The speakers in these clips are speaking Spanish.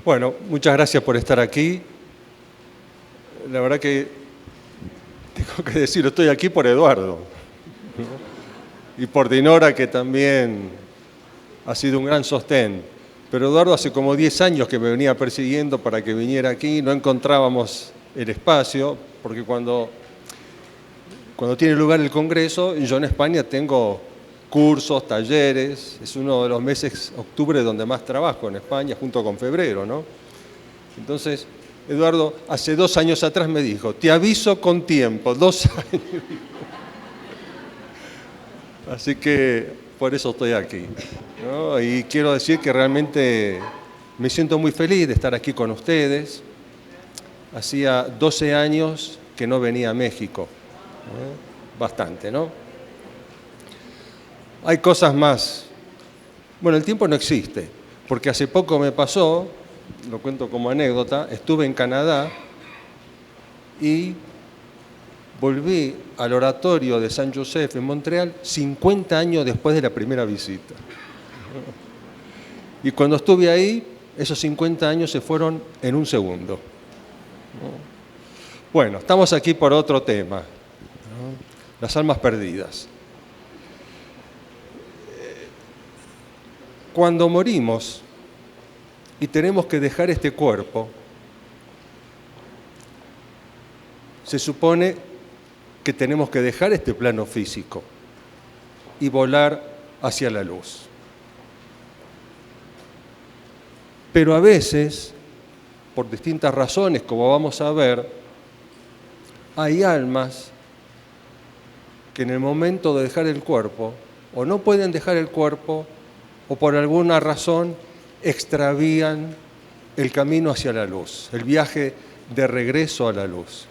Bueno, muchas gracias por estar aquí. La verdad que tengo que decirlo, estoy aquí por Eduardo, ¿no? Y por Dinora, que también ha sido un gran sostén. Pero Eduardo hace como 10 años que me venía persiguiendo para que viniera aquí, no encontrábamos el espacio, porque cuando tiene lugar el Congreso, yo en España tengo cursos, talleres, es uno de los meses, octubre, donde más trabajo en España, junto con febrero, ¿no? Entonces, Eduardo, hace 2 años atrás me dijo, te aviso con tiempo, 2 años. Así que por eso estoy aquí, ¿no? Y quiero decir que realmente me siento muy feliz de estar aquí con ustedes. Hacía 12 años que no venía a México, ¿no? Bastante, ¿no? Hay cosas más. Bueno, el tiempo no existe, porque hace poco me pasó, lo cuento como anécdota, estuve en Canadá y volví al oratorio de San Joseph en Montreal 50 años después de la primera visita. Y cuando estuve ahí, esos 50 años se fueron en un segundo. Bueno, estamos aquí por otro tema, ¿no? Las almas perdidas. Cuando morimos y tenemos que dejar este cuerpo, se supone que tenemos que dejar este plano físico y volar hacia la luz. Pero a veces, por distintas razones, como vamos a ver, hay almas que en el momento de dejar el cuerpo, o no pueden dejar el cuerpo, o por alguna razón extravían el camino hacia la luz, el viaje de regreso a la luz.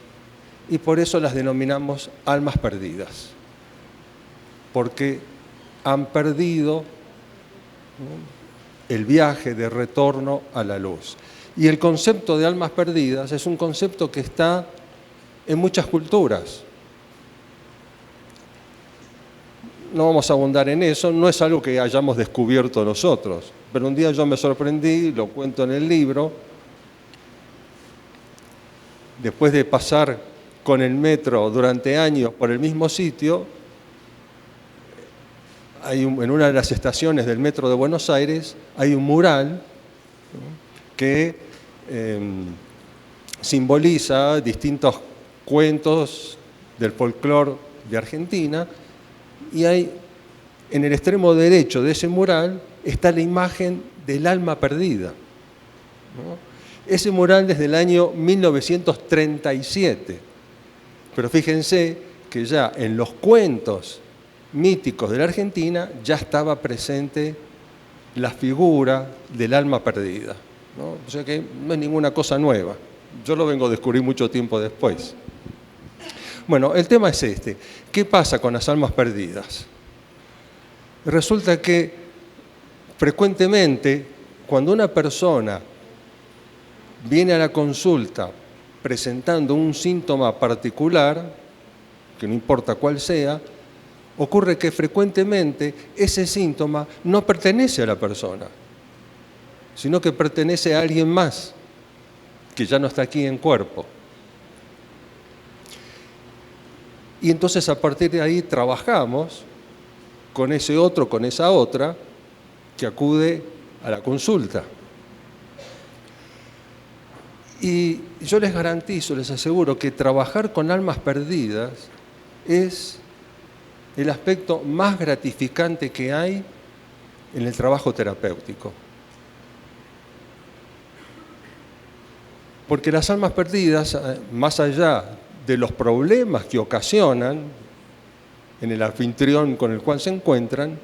Y por eso las denominamos almas perdidas, porque han perdido, ¿no?, el viaje de retorno a la luz. Y el concepto de almas perdidas es un concepto que está en muchas culturas. No vamos a abundar en eso, no es algo que hayamos descubierto nosotros, pero un día yo me sorprendí, lo cuento en el libro, después de pasar con el metro durante años por el mismo sitio, en una de las estaciones del metro de Buenos Aires hay un mural, ¿no?, que simboliza distintos cuentos del folclore de Argentina, y hay, en el extremo derecho de ese mural está la imagen del alma perdida, ¿no? Ese mural desde el año 1937, pero fíjense que ya en los cuentos míticos de la Argentina ya estaba presente la figura del alma perdida, ¿no? O sea que no es ninguna cosa nueva, yo lo vengo a descubrir mucho tiempo después. Bueno, el tema es este. ¿Qué pasa con las almas perdidas? Resulta que frecuentemente cuando una persona viene a la consulta presentando un síntoma particular, que no importa cuál sea, ocurre que frecuentemente ese síntoma no pertenece a la persona, sino que pertenece a alguien más, que ya no está aquí en cuerpo. Y entonces a partir de ahí trabajamos con ese otro, con esa otra, que acude a la consulta. Y yo les garantizo, les aseguro, que trabajar con almas perdidas es el aspecto más gratificante que hay en el trabajo terapéutico. Porque las almas perdidas, más allá de los problemas que ocasionan en el anfitrión con el cual se encuentran,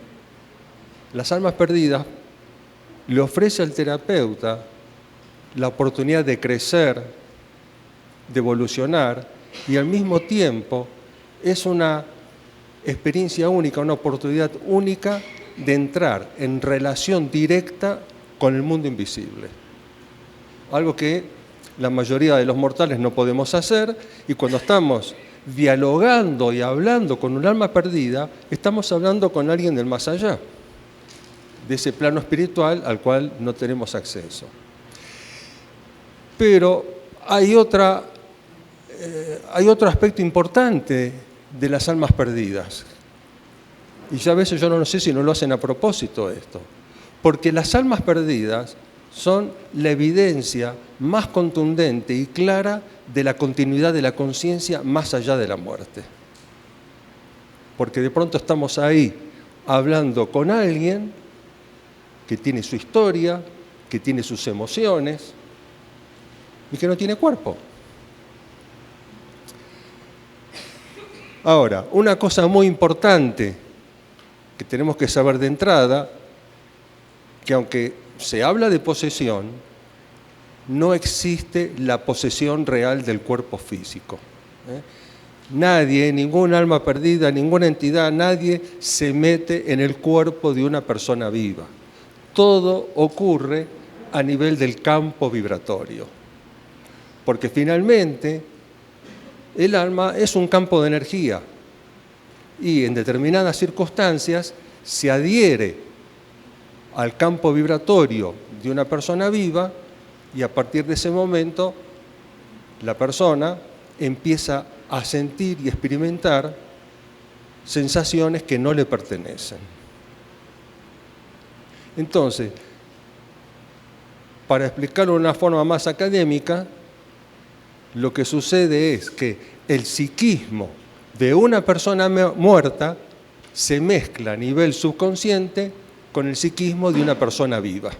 las almas perdidas le ofrece al terapeuta la oportunidad de crecer, de evolucionar, y al mismo tiempo es una experiencia única, una oportunidad única de entrar en relación directa con el mundo invisible. Algo que la mayoría de los mortales no podemos hacer, y cuando estamos dialogando y hablando con un alma perdida, estamos hablando con alguien del más allá, de ese plano espiritual al cual no tenemos acceso. Pero hay otro aspecto importante de las almas perdidas. Y ya a veces yo no sé si no lo hacen a propósito esto. Porque las almas perdidas son la evidencia más contundente y clara de la continuidad de la conciencia más allá de la muerte. Porque de pronto estamos ahí hablando con alguien que tiene su historia, que tiene sus emociones y que no tiene cuerpo. Ahora, una cosa muy importante que tenemos que saber de entrada, que aunque se habla de posesión, no existe la posesión real del cuerpo físico. Nadie, ningún alma perdida, ninguna entidad, nadie se mete en el cuerpo de una persona viva. Todo ocurre a nivel del campo vibratorio. Porque finalmente el alma es un campo de energía y en determinadas circunstancias se adhiere al campo vibratorio de una persona viva y a partir de ese momento la persona empieza a sentir y experimentar sensaciones que no le pertenecen. Entonces, para explicarlo de una forma más académica, lo que sucede es que el psiquismo de una persona muerta se mezcla a nivel subconsciente con el psiquismo de una persona viva.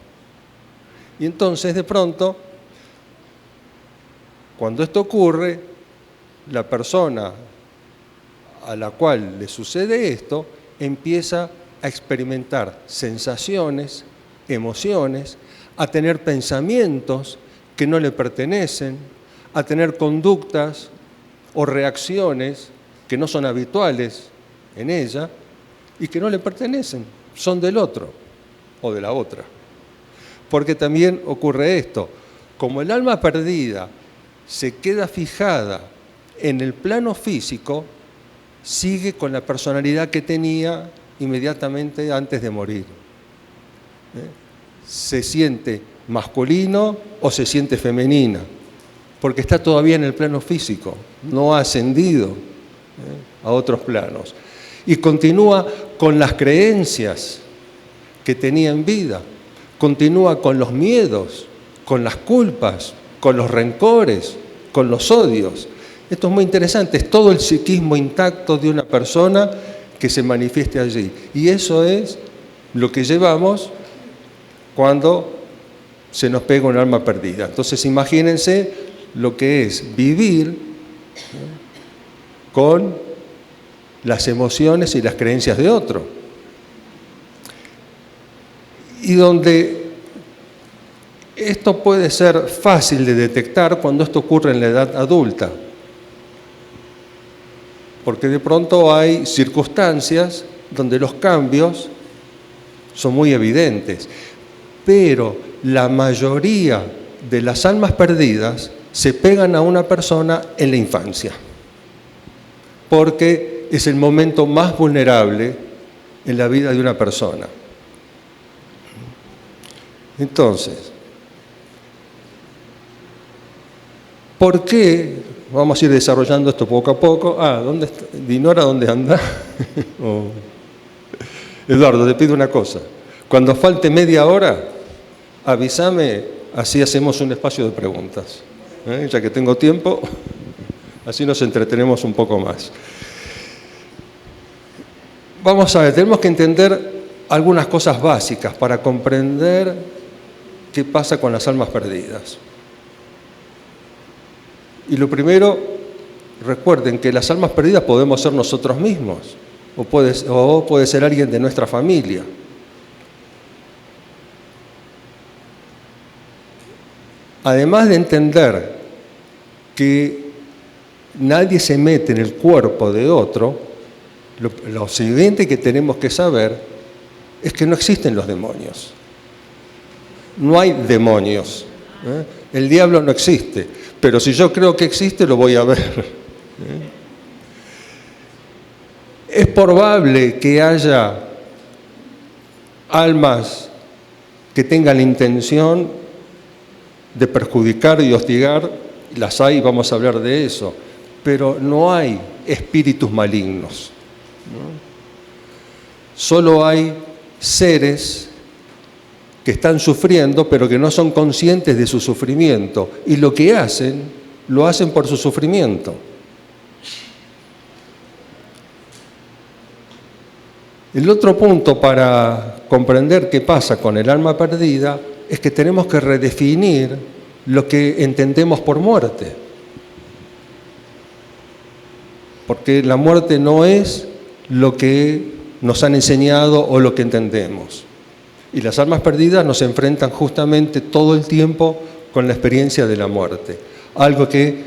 Y entonces, de pronto, cuando esto ocurre, la persona a la cual le sucede esto empieza a experimentar sensaciones, emociones, a tener pensamientos que no le pertenecen, a tener conductas o reacciones que no son habituales en ella y que no le pertenecen, son del otro o de la otra. Porque también ocurre esto, como el alma perdida se queda fijada en el plano físico, sigue con la personalidad que tenía inmediatamente antes de morir. Se siente masculino o se siente femenina, porque está todavía en el plano físico, no ha ascendido a otros planos. Y continúa con las creencias que tenía en vida, continúa con los miedos, con las culpas, con los rencores, con los odios. Esto es muy interesante, es todo el psiquismo intacto de una persona que se manifieste allí. Y eso es lo que llevamos cuando se nos pega un alma perdida. Entonces imagínense lo que es vivir con las emociones y las creencias de otro. Y donde esto puede ser fácil de detectar cuando esto ocurre en la edad adulta. Porque de pronto hay circunstancias donde los cambios son muy evidentes. Pero la mayoría de las almas perdidas se pegan a una persona en la infancia. Porque es el momento más vulnerable en la vida de una persona. Entonces, ¿por qué? Vamos a ir desarrollando esto poco a poco. ¿Dónde está? Dinora, ¿dónde anda? Eduardo, te pido una cosa. Cuando falte media hora, avísame, así hacemos un espacio de preguntas. Ya que tengo tiempo, así nos entretenemos un poco más. Vamos a ver, tenemos que entender algunas cosas básicas para comprender qué pasa con las almas perdidas. Y lo primero, recuerden que las almas perdidas podemos ser nosotros mismos, o puede ser alguien de nuestra familia. Además de entender que nadie se mete en el cuerpo de otro, lo siguiente que tenemos que saber es que no existen los demonios. No hay demonios. El diablo no existe, pero si yo creo que existe, lo voy a ver. Es probable que haya almas que tengan la intención de perjudicar y hostigar, las hay, vamos a hablar de eso, pero no hay espíritus malignos, ¿no? Solo hay seres que están sufriendo, pero que no son conscientes de su sufrimiento, y lo que hacen, lo hacen por su sufrimiento. El otro punto para comprender qué pasa con el alma perdida es que tenemos que redefinir lo que entendemos por muerte. Porque la muerte no es lo que nos han enseñado o lo que entendemos. Y las almas perdidas nos enfrentan justamente todo el tiempo con la experiencia de la muerte. Algo que,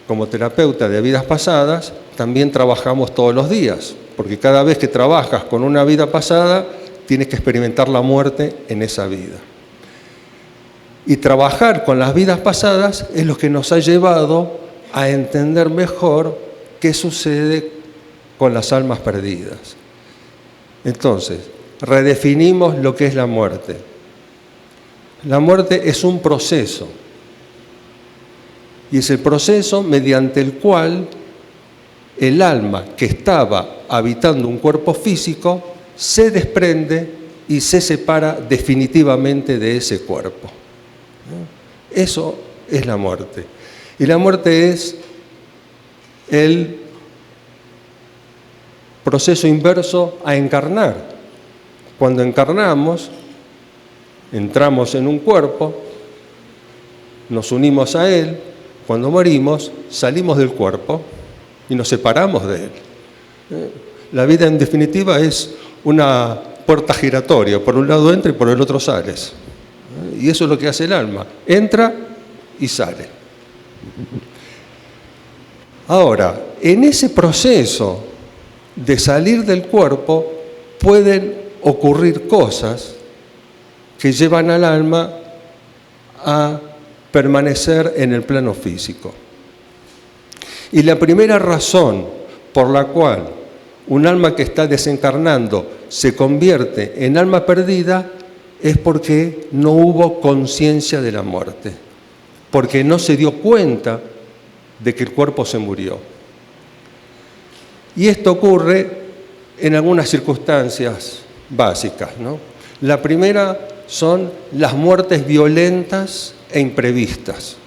como terapeuta de vidas pasadas, también trabajamos todos los días. Porque cada vez que trabajas con una vida pasada, tienes que experimentar la muerte en esa vida. Y trabajar con las vidas pasadas es lo que nos ha llevado a entender mejor qué sucede con las almas perdidas. Entonces, redefinimos lo que es la muerte. La muerte es un proceso. Y es el proceso mediante el cual el alma que estaba habitando un cuerpo físico se desprende y se separa definitivamente de ese cuerpo. Eso es la muerte. Y la muerte es el proceso inverso a encarnar. Cuando encarnamos, entramos en un cuerpo, nos unimos a él, cuando morimos, salimos del cuerpo y nos separamos de él. La vida, en definitiva, es una puerta giratoria. Por un lado entra y por el otro sales. Y eso es lo que hace el alma. Entra y sale. Ahora, en ese proceso de salir del cuerpo pueden ocurrir cosas que llevan al alma a permanecer en el plano físico. Y la primera razón por la cual un alma que está desencarnando se convierte en alma perdida es porque no hubo conciencia de la muerte, porque no se dio cuenta de que el cuerpo se murió. Y esto ocurre en algunas circunstancias básicas, ¿no? La primera son las muertes violentas e imprevistas.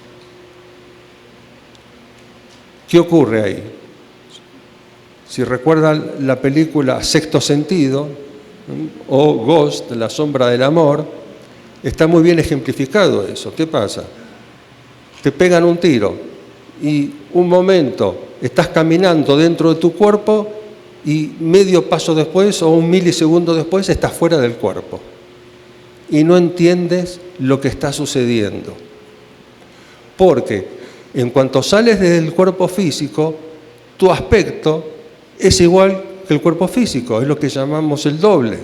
¿Qué ocurre ahí? Si recuerdan la película Sexto Sentido o Ghost, La sombra del amor, está muy bien ejemplificado eso. ¿Qué pasa? Te pegan un tiro y un momento estás caminando dentro de tu cuerpo y medio paso después o un milisegundo después estás fuera del cuerpo y no entiendes lo que está sucediendo. Porque en cuanto sales del cuerpo físico, tu aspecto es igual que el cuerpo físico, es lo que llamamos el doble.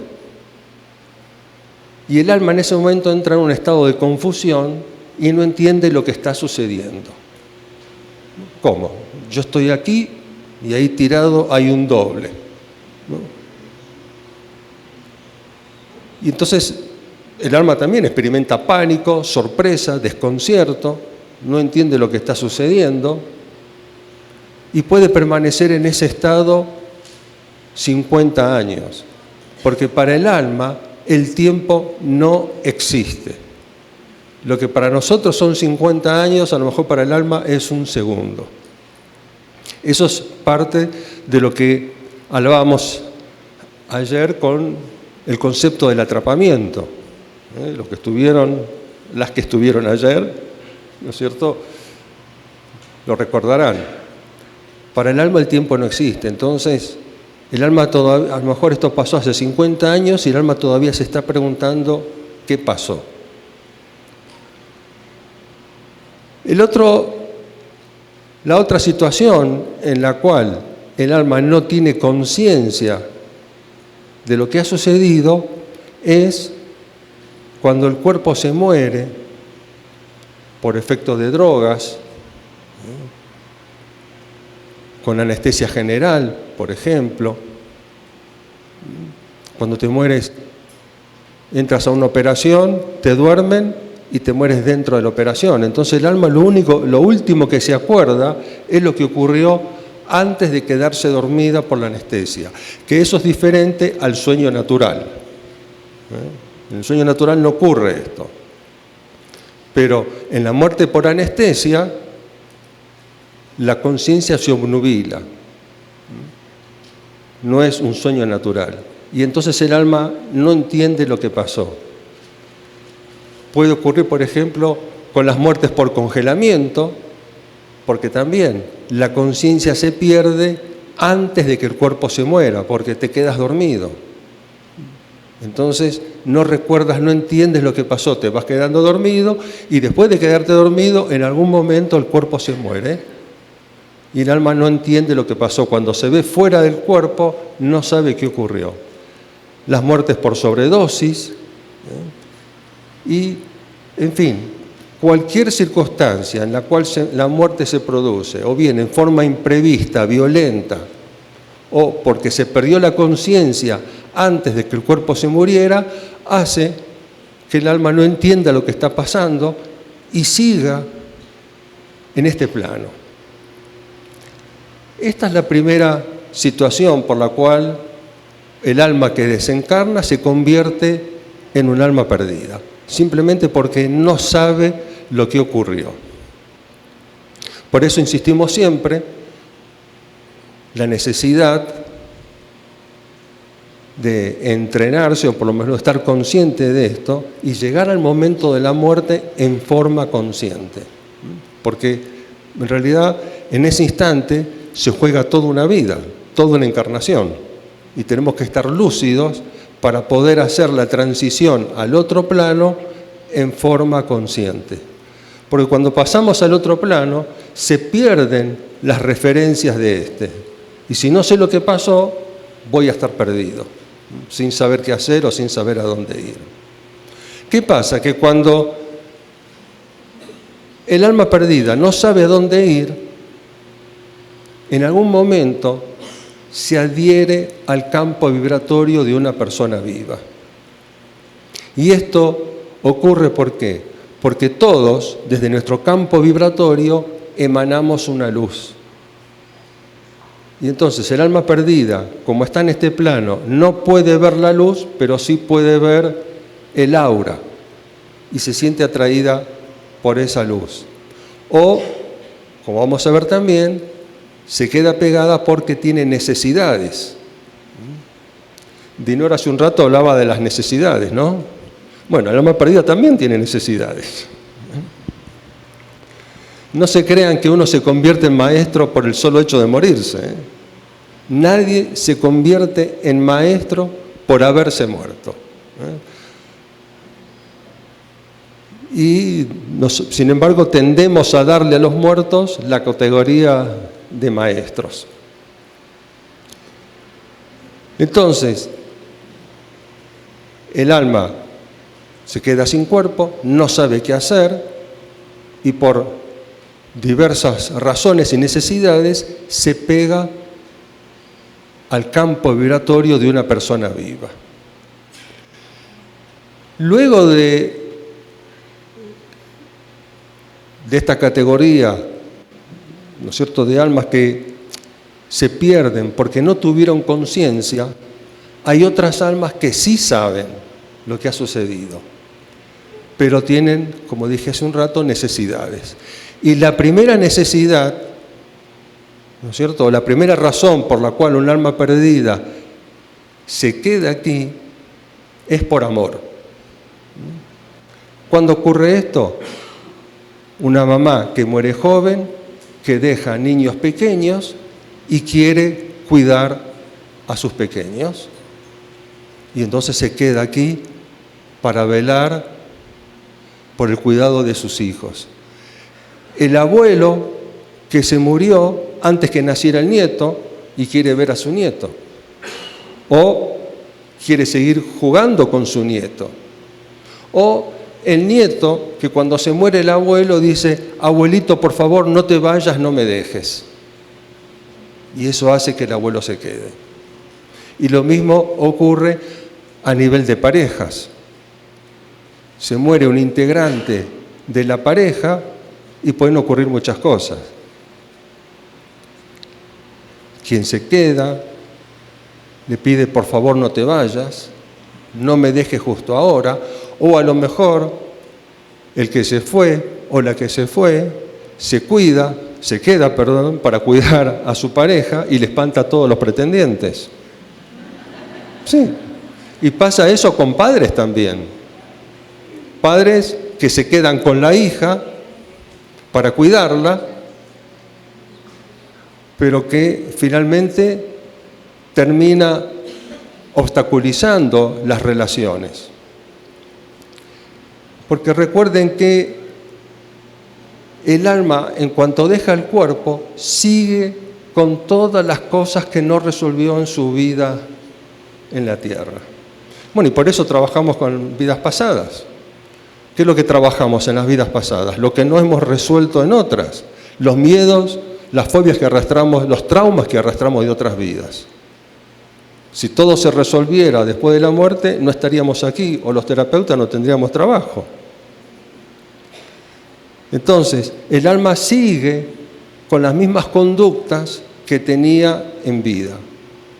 Y el alma en ese momento entra en un estado de confusión y no entiende lo que está sucediendo. ¿Cómo? Yo estoy aquí y ahí tirado hay un doble, ¿no? Y entonces el alma también experimenta pánico, sorpresa, desconcierto, no entiende lo que está sucediendo y puede permanecer en ese estado 50 años, porque para el alma el tiempo no existe. Lo que para nosotros son 50 años, a lo mejor para el alma es un segundo. Eso es parte de lo que hablábamos ayer con el concepto del atrapamiento. Las que estuvieron ayer, ¿no es cierto?, lo recordarán. Para el alma el tiempo no existe, entonces el alma todavía, a lo mejor esto pasó hace 50 años y el alma todavía se está preguntando qué pasó. La otra situación en la cual el alma no tiene conciencia de lo que ha sucedido es cuando el cuerpo se muere por efecto de drogas, con anestesia general, por ejemplo. Cuando te mueres, entras a una operación, te duermen y te mueres dentro de la operación. Entonces el alma lo último que se acuerda es lo que ocurrió antes de quedarse dormida por la anestesia, que eso es diferente al sueño natural. En el sueño natural no ocurre esto. Pero en la muerte por anestesia, la conciencia se obnubila. No es un sueño natural. Y entonces el alma no entiende lo que pasó. Puede ocurrir, por ejemplo, con las muertes por congelamiento, porque también la conciencia se pierde antes de que el cuerpo se muera, porque te quedas dormido. Entonces no recuerdas, no entiendes lo que pasó, te vas quedando dormido y después de quedarte dormido, en algún momento el cuerpo se muere y el alma no entiende lo que pasó. Cuando se ve fuera del cuerpo, no sabe qué ocurrió. Las muertes por sobredosis y, en fin, cualquier circunstancia en la cual la muerte se produce, o bien en forma imprevista, violenta, o porque se perdió la conciencia antes de que el cuerpo se muriera, hace que el alma no entienda lo que está pasando y siga en este plano. Esta es la primera situación por la cual el alma que desencarna se convierte en un alma perdida, simplemente porque no sabe lo que ocurrió. Por eso insistimos siempre la necesidad de entrenarse, o por lo menos estar consciente de esto, y llegar al momento de la muerte en forma consciente. Porque en realidad en ese instante se juega toda una vida, toda una encarnación, y tenemos que estar lúcidos para poder hacer la transición al otro plano en forma consciente. Porque cuando pasamos al otro plano, se pierden las referencias de este. Y si no sé lo que pasó, voy a estar perdido, sin saber qué hacer o sin saber a dónde ir. ¿Qué pasa? Que cuando el alma perdida no sabe a dónde ir, en algún momento se adhiere al campo vibratorio de una persona viva. Y esto ocurre ¿por qué? Porque todos, desde nuestro campo vibratorio, emanamos una luz. Y entonces el alma perdida, como está en este plano, no puede ver la luz, pero sí puede ver el aura y se siente atraída por esa luz. O, como vamos a ver también, se queda pegada porque tiene necesidades. Dinora hace un rato hablaba de las necesidades, ¿no? Bueno, el alma perdida también tiene necesidades. No se crean que uno se convierte en maestro por el solo hecho de morirse. Nadie se convierte en maestro por haberse muerto. Y sin embargo tendemos a darle a los muertos la categoría de maestros. Entonces, el alma se queda sin cuerpo, no sabe qué hacer y por diversas razones y necesidades se pega al campo vibratorio de una persona viva. Luego de esta categoría, ¿no es cierto?, de almas que se pierden porque no tuvieron conciencia, hay otras almas que sí saben lo que ha sucedido, pero tienen, como dije hace un rato, necesidades. Y la primera necesidad, ¿no es cierto?, la primera razón por la cual un alma perdida se queda aquí es por amor. ¿Cuándo ocurre esto? Una mamá que muere joven, que deja niños pequeños y quiere cuidar a sus pequeños. Y entonces se queda aquí para velar por el cuidado de sus hijos. El abuelo que se murió antes que naciera el nieto y quiere ver a su nieto. O quiere seguir jugando con su nieto. O el nieto que cuando se muere el abuelo dice: abuelito, por favor, no te vayas, no me dejes. Y eso hace que el abuelo se quede. Y lo mismo ocurre a nivel de parejas. se muere un integrante de la pareja y pueden ocurrir muchas cosas. Quien se queda le pide por favor no te vayas, no me dejes justo ahora, o a lo mejor el que se fue o la que se fue se queda para cuidar a su pareja y le espanta a todos los pretendientes. Sí, y pasa eso con padres también. Padres que se quedan con la hija para cuidarla, pero que finalmente termina obstaculizando las relaciones. Porque recuerden que el alma, en cuanto deja el cuerpo, sigue con todas las cosas que no resolvió en su vida en la tierra. Bueno, y por eso trabajamos con vidas pasadas. ¿Qué es lo que trabajamos en las vidas pasadas? Lo que no hemos resuelto en otras. Los miedos, las fobias que arrastramos, los traumas que arrastramos de otras vidas. Si todo se resolviera después de la muerte, no estaríamos aquí, o los terapeutas no tendríamos trabajo. Entonces, el alma sigue con las mismas conductas que tenía en vida.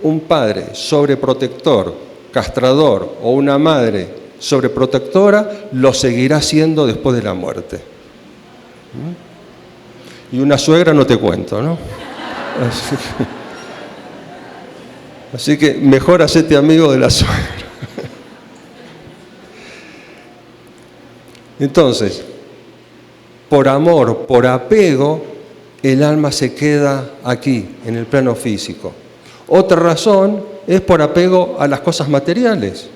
Un padre sobreprotector, castrador, o una madre sobreprotectora, lo seguirá siendo después de la muerte. Y una suegra no te cuento, ¿no? Así que mejor hacete amigo de la suegra. Entonces, por amor, por apego, el alma se queda aquí, en el plano físico. Otra razón es por apego a las cosas materiales.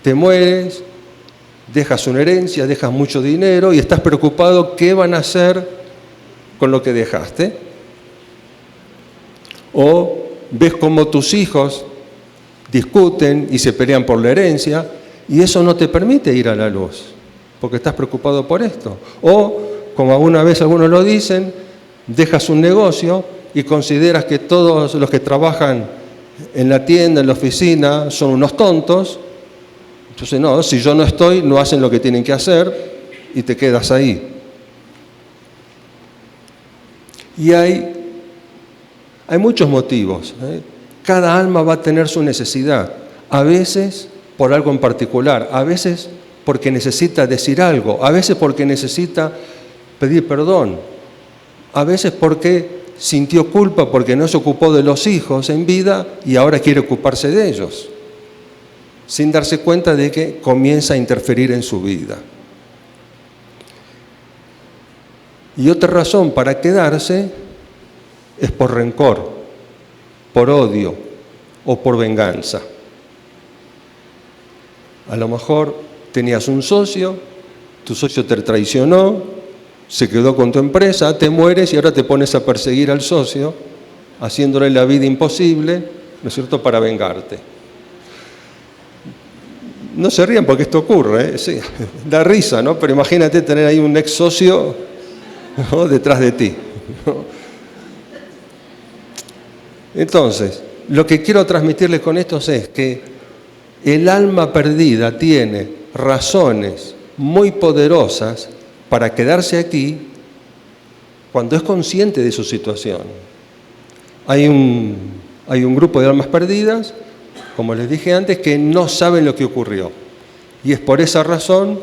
Te mueres, dejas una herencia, dejas mucho dinero y estás preocupado qué van a hacer con lo que dejaste. O ves cómo tus hijos discuten y se pelean por la herencia y eso no te permite ir a la luz, porque estás preocupado por esto. O, como alguna vez algunos lo dicen, dejas un negocio y consideras que todos los que trabajan en la tienda, en la oficina, son unos tontos. Entonces, no, si yo no estoy, no hacen lo que tienen que hacer y te quedas ahí. Y hay muchos motivos. Cada alma va a tener su necesidad. A veces por algo en particular, a veces porque necesita decir algo, a veces porque necesita pedir perdón, a veces porque sintió culpa porque no se ocupó de los hijos en vida y ahora quiere ocuparse de ellos, sin darse cuenta de que comienza a interferir en su vida. Y otra razón para quedarse es por rencor, por odio o por venganza. A lo mejor tenías un socio, tu socio te traicionó, se quedó con tu empresa, te mueres y ahora te pones a perseguir al socio, haciéndole la vida imposible, ¿no es cierto?, para vengarte. No se rían porque esto ocurre, ¿eh? Sí, da risa, ¿no? Pero imagínate tener ahí un ex socio, ¿no?, detrás de ti, ¿no? Entonces, lo que quiero transmitirles con esto es que el alma perdida tiene razones muy poderosas para quedarse aquí cuando es consciente de su situación. Hay un grupo de almas perdidas, como les dije antes, que no saben lo que ocurrió. Y es por esa razón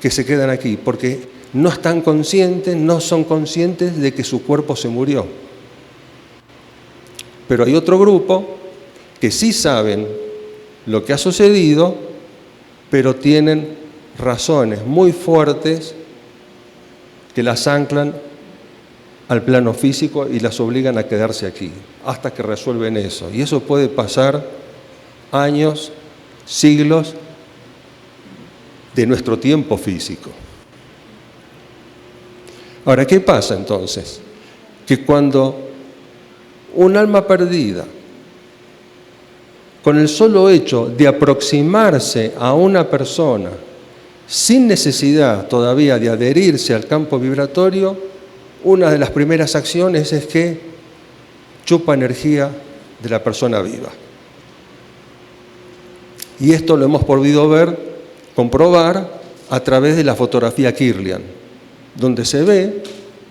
que se quedan aquí, porque no están conscientes, no son conscientes de que su cuerpo se murió. Pero hay otro grupo que sí saben lo que ha sucedido, pero tienen razones muy fuertes que las anclan al plano físico y las obligan a quedarse aquí, hasta que resuelven eso. Y eso puede pasar años, siglos de nuestro tiempo físico. Ahora, ¿qué pasa entonces? Que cuando un alma perdida, con el solo hecho de aproximarse a una persona sin necesidad todavía de adherirse al campo vibratorio, una de las primeras acciones es que chupa energía de la persona viva. Y esto lo hemos podido ver comprobar a través de la fotografía Kirlian, donde se ve,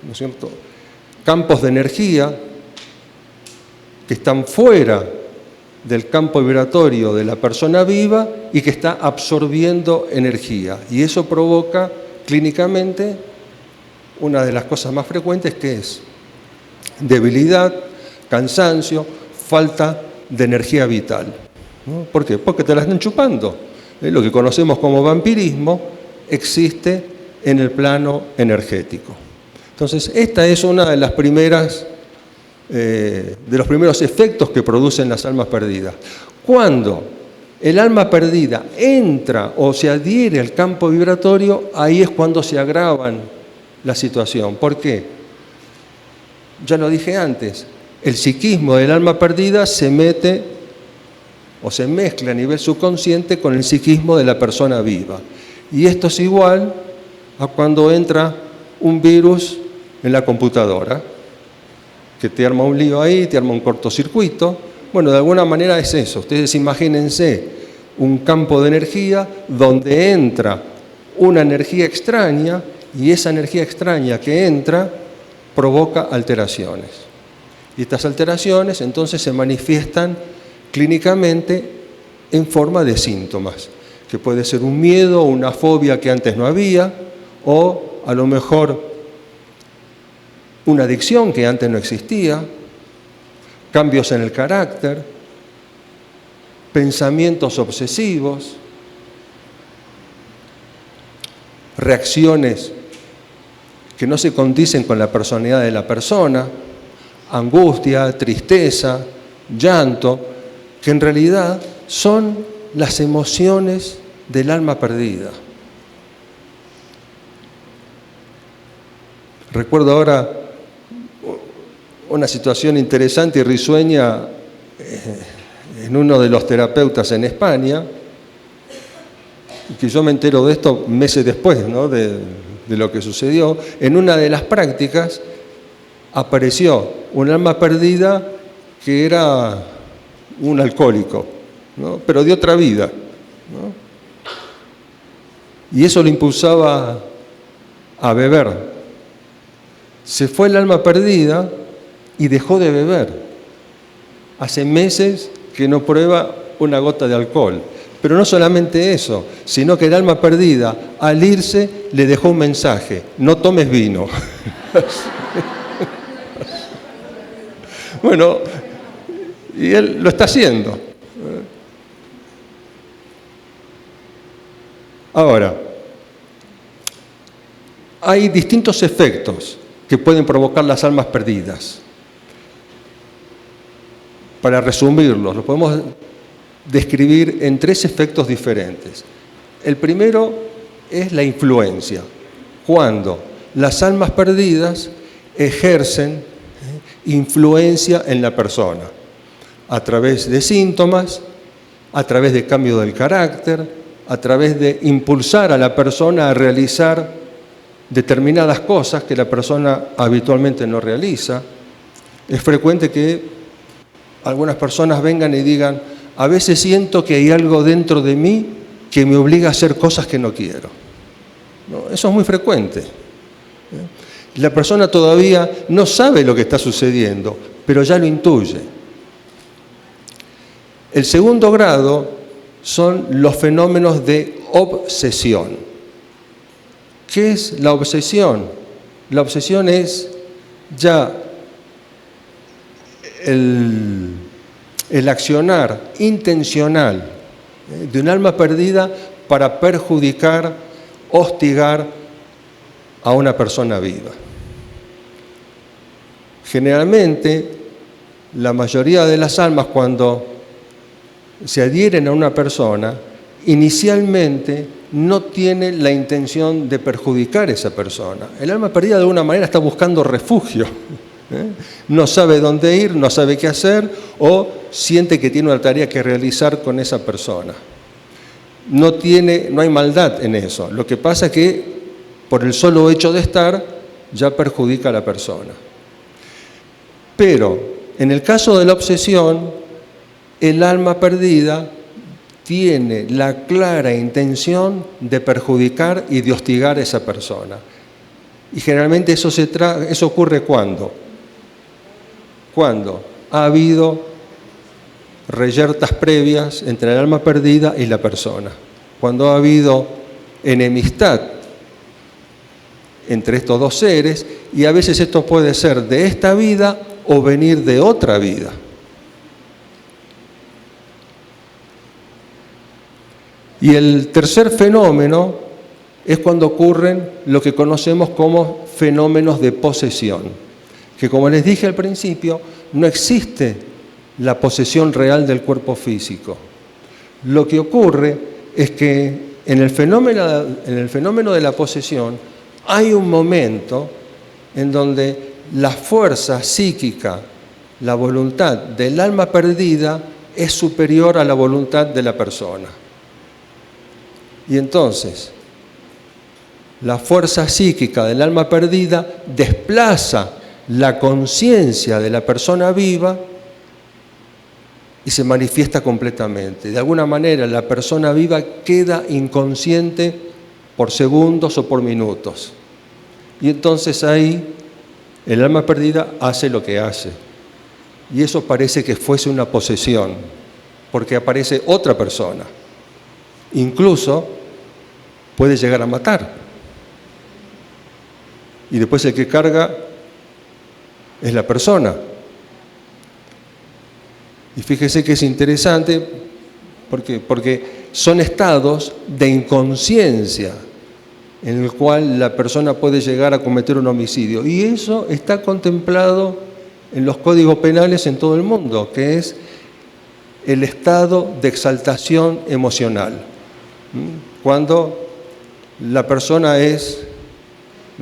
¿no es cierto?, campos de energía que están fuera del campo vibratorio de la persona viva y que está absorbiendo energía. Y eso provoca clínicamente una de las cosas más frecuentes, que es debilidad, cansancio, falta de energía vital, ¿no? ¿Por qué? Porque te la están chupando. Lo que conocemos como vampirismo existe en el plano energético. Entonces, esta es una de las primeras, de los primeros efectos que producen las almas perdidas. Cuando el alma perdida entra o se adhiere al campo vibratorio, ahí es cuando se agravan la situación. ¿Por qué? Ya lo dije antes, el psiquismo del alma perdida se mete o se mezcla a nivel subconsciente con el psiquismo de la persona viva. Y esto es igual a cuando entra un virus en la computadora, que te arma un lío ahí, te arma un cortocircuito. Bueno, de alguna manera es eso. Ustedes imagínense un campo de energía donde entra una energía extraña y esa energía extraña que entra provoca alteraciones. Y estas alteraciones entonces se manifiestan clínicamente en forma de síntomas, que puede ser un miedo, una fobia que antes no había, o a lo mejor una adicción que antes no existía, cambios en el carácter, pensamientos obsesivos, reacciones que no se condicen con la personalidad de la persona, angustia, tristeza, llanto, que en realidad son las emociones del alma perdida. Recuerdo ahora una situación interesante y risueña en uno de los terapeutas en España, que yo me entero de esto meses después, ¿no?, de lo que sucedió. En una de las prácticas apareció un alma perdida que era un alcohólico, ¿no?, pero de otra vida, ¿no? Y eso lo impulsaba a beber. Se fue el alma perdida y dejó de beber. Hace meses que no prueba una gota de alcohol. Pero no solamente eso, sino que el alma perdida, al irse, le dejó un mensaje: no tomes vino. Bueno, y él lo está haciendo. Ahora, hay distintos efectos que pueden provocar las almas perdidas. Para resumirlos, lo podemos describir en 3 efectos diferentes. El primero es la influencia, cuando las almas perdidas ejercen influencia en la persona, a través de síntomas, a través de cambio del carácter, a través de impulsar a la persona a realizar determinadas cosas que la persona habitualmente no realiza. Es frecuente que algunas personas vengan y digan: a veces siento que hay algo dentro de mí que me obliga a hacer cosas que no quiero. ¿No? Eso es muy frecuente. La persona todavía no sabe lo que está sucediendo, pero ya lo intuye. El segundo grado son los fenómenos de obsesión. ¿Qué es la obsesión? La obsesión es ya el accionar intencional de un alma perdida para perjudicar, hostigar a una persona viva. Generalmente, la mayoría de las almas, cuando se adhieren a una persona, inicialmente no tiene la intención de perjudicar a esa persona. El alma perdida de alguna manera está buscando refugio. No sabe dónde ir, no sabe qué hacer, o siente que tiene una tarea que realizar con esa persona. No hay maldad en eso. Lo que pasa es que por el solo hecho de estar ya perjudica a la persona. Pero en el caso de la obsesión, el alma perdida tiene la clara intención de perjudicar y de hostigar a esa persona. Y generalmente eso ocurre ¿cuándo? Cuando ha habido reyertas previas entre el alma perdida y la persona. Cuando ha habido enemistad entre estos dos seres, y a veces esto puede ser de esta vida o venir de otra vida. Y el tercer fenómeno es cuando ocurren lo que conocemos como fenómenos de posesión, que como les dije al principio, no existe la posesión real del cuerpo físico. Lo que ocurre es que en el fenómeno de la posesión hay un momento en donde la fuerza psíquica, la voluntad del alma perdida es superior a la voluntad de la persona. Y entonces, la fuerza psíquica del alma perdida desplaza la conciencia de la persona viva y se manifiesta completamente. De alguna manera, la persona viva queda inconsciente por segundos o por minutos. Y entonces ahí el alma perdida hace lo que hace. Y eso parece que fuese una posesión, porque aparece otra persona. Incluso puede llegar a matar. Y después el que carga es la persona. Y fíjese que es interesante porque son estados de inconsciencia en el cual la persona puede llegar a cometer un homicidio. Y eso está contemplado en los códigos penales en todo el mundo, que es el estado de exaltación emocional. Cuando la persona ¿no es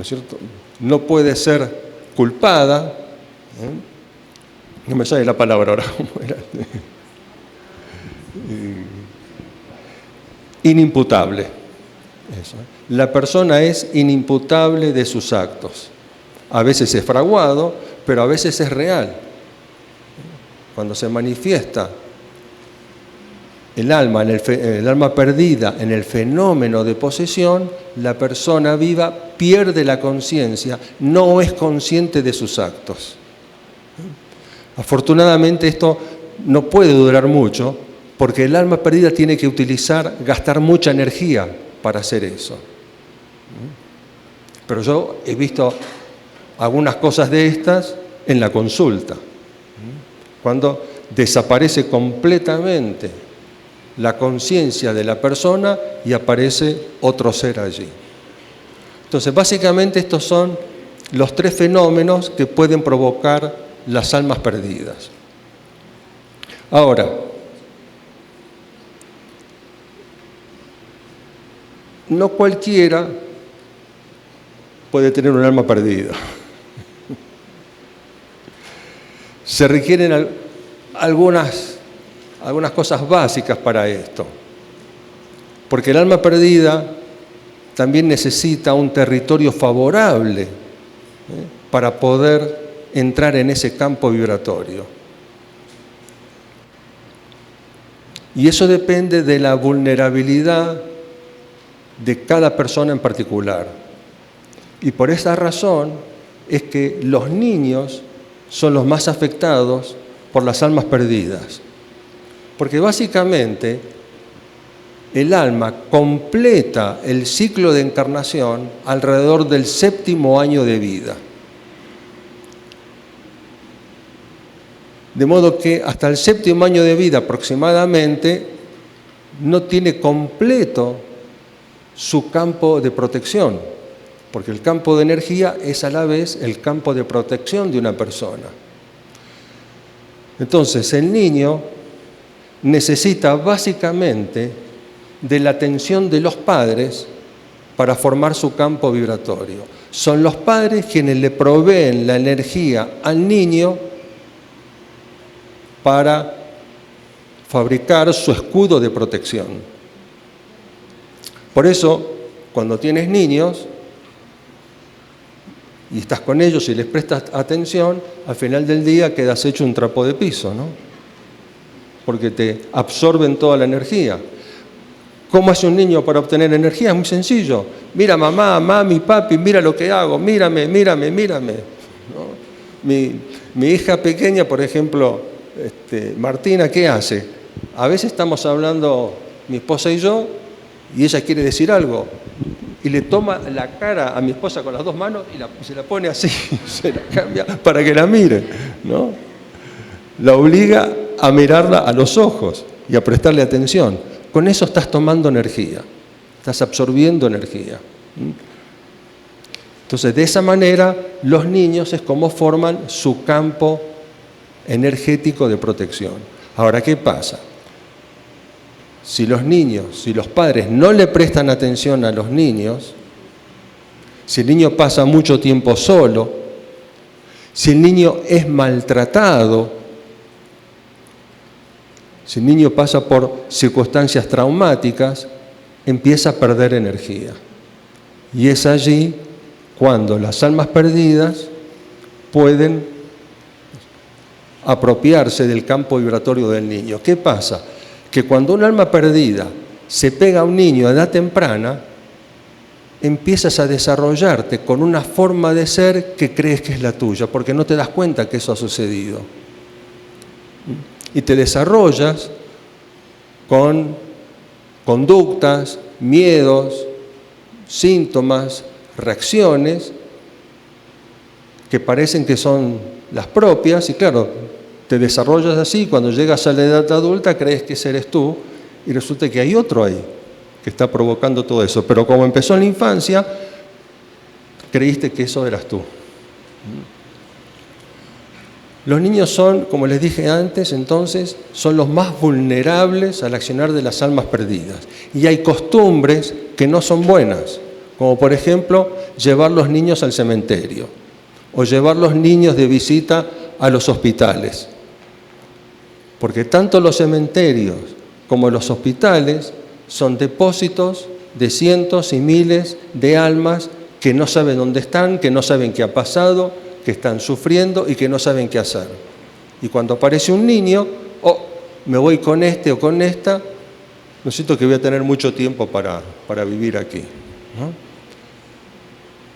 cierto?, no puede ser culpada, no me sale la palabra ahora, inimputable. Eso. La persona es inimputable de sus actos. A veces es fraguado, pero a veces es real. Cuando se manifiesta el alma perdida en el fenómeno de posesión, la persona viva pierde la conciencia, no es consciente de sus actos. Afortunadamente esto no puede durar mucho, porque el alma perdida tiene que gastar mucha energía para hacer eso. Pero yo he visto algunas cosas de estas en la consulta, cuando desaparece completamente la conciencia de la persona y aparece otro ser allí. Entonces, básicamente estos son los tres fenómenos que pueden provocar las almas perdidas. Ahora, no cualquiera puede tener un alma perdida. Se requieren algunas cosas básicas para esto. Porque el alma perdida también necesita un territorio favorable para poder entrar en ese campo vibratorio. Y eso depende de la vulnerabilidad de cada persona en particular. Y por esa razón es que los niños son los más afectados por las almas perdidas. Porque básicamente el alma completa el ciclo de encarnación alrededor del 7º año de vida. De modo que hasta el 7º año de vida aproximadamente no tiene completo su campo de protección, porque el campo de energía es a la vez el campo de protección de una persona. Entonces el niño necesita básicamente de la atención de los padres para formar su campo vibratorio. Son los padres quienes le proveen la energía al niño para fabricar su escudo de protección. Por eso, cuando tienes niños y estás con ellos y les prestas atención, al final del día quedas hecho un trapo de piso, ¿no? porque te absorben toda la energía. ¿Cómo hace un niño para obtener energía? Es muy sencillo. Mira mamá, mami, papi, mira lo que hago, mírame, mírame, mírame. ¿No? Mi hija pequeña, por ejemplo, Martina, ¿qué hace? A veces estamos hablando mi esposa y yo, y ella quiere decir algo, y le toma la cara a mi esposa con las dos manos y se la pone así, se la cambia para que la mire, ¿no? La obliga a mirarla a los ojos y a prestarle atención. Con eso estás tomando energía, estás absorbiendo energía. Entonces, de esa manera, los niños es como forman su campo energético de protección. Ahora, ¿qué pasa? Si los niños, si los padres no le prestan atención a los niños, si el niño pasa mucho tiempo solo, si el niño es maltratado, si el niño pasa por circunstancias traumáticas, empieza a perder energía. Y es allí cuando las almas perdidas pueden apropiarse del campo vibratorio del niño. ¿Qué pasa? Que cuando un alma perdida se pega a un niño a edad temprana, empiezas a desarrollarte con una forma de ser que crees que es la tuya, porque no te das cuenta que eso ha sucedido. Y te desarrollas con conductas, miedos, síntomas, reacciones que parecen que son las propias, y claro, te desarrollas así, cuando llegas a la edad adulta crees que ese eres tú, y resulta que hay otro ahí que está provocando todo eso. Pero como empezó en la infancia, creíste que eso eras tú. Los niños son, como les dije antes, entonces, son los más vulnerables al accionar de las almas perdidas. Y hay costumbres que no son buenas, como por ejemplo, llevar los niños al cementerio o llevar los niños de visita a los hospitales. Porque tanto los cementerios como los hospitales son depósitos de cientos y miles de almas que no saben dónde están, que no saben qué ha pasado, que están sufriendo y que no saben qué hacer. Y cuando aparece un niño, me voy con este o con esta, no siento que voy a tener mucho tiempo para vivir aquí, ¿no?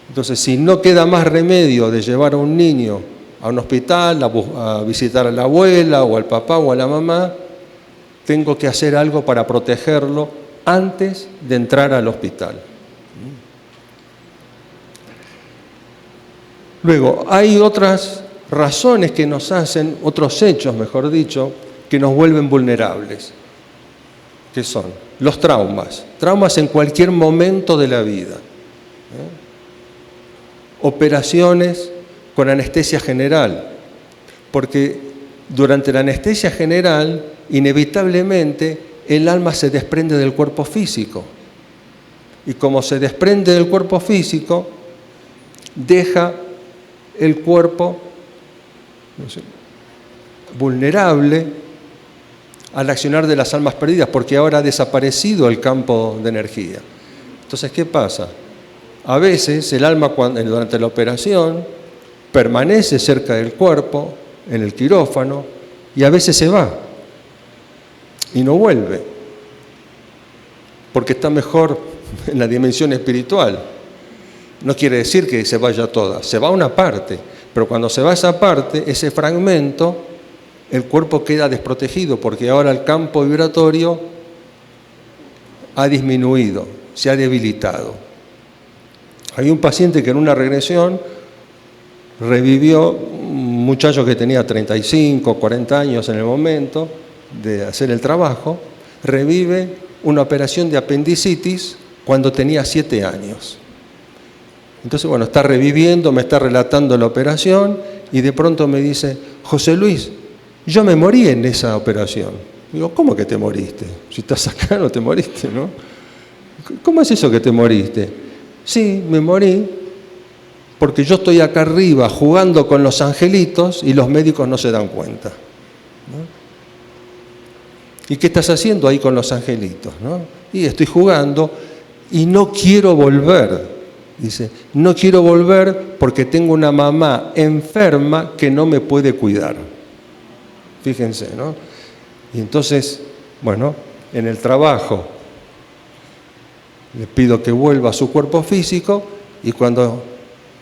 Entonces, si no queda más remedio de llevar a un niño a un hospital, a visitar a la abuela o al papá o a la mamá, tengo que hacer algo para protegerlo antes de entrar al hospital. Luego, hay otras razones que nos hacen, otros hechos, mejor dicho, que nos vuelven vulnerables, que son los traumas. Traumas en cualquier momento de la vida. Operaciones con anestesia general, porque durante la anestesia general, inevitablemente, el alma se desprende del cuerpo físico. Y como se desprende del cuerpo físico, deja el cuerpo vulnerable al accionar de las almas perdidas, porque ahora ha desaparecido el campo de energía. Entonces, ¿qué pasa? A veces el alma durante la operación permanece cerca del cuerpo, en el quirófano, y a veces se va y no vuelve, porque está mejor en la dimensión espiritual. No quiere decir que se vaya toda, se va una parte, pero cuando se va esa parte, ese fragmento, el cuerpo queda desprotegido, porque ahora el campo vibratorio ha disminuido, se ha debilitado. Hay un paciente que en una regresión revivió, un muchacho que tenía 35, 40 años en el momento de hacer el trabajo, revive una operación de apendicitis cuando tenía 7 años. Entonces, bueno, está reviviendo, me está relatando la operación y de pronto me dice, José Luis, yo me morí en esa operación. Digo, ¿cómo que te moriste? Si estás acá no te moriste, ¿no? ¿Cómo es eso que te moriste? Sí, me morí porque yo estoy acá arriba jugando con los angelitos y los médicos no se dan cuenta, ¿no? ¿Y qué estás haciendo ahí con los angelitos, no? Y estoy jugando y no quiero volver. Dice, no quiero volver porque tengo una mamá enferma que no me puede cuidar. Fíjense, ¿no? Y entonces, bueno, en el trabajo le pido que vuelva a su cuerpo físico y cuando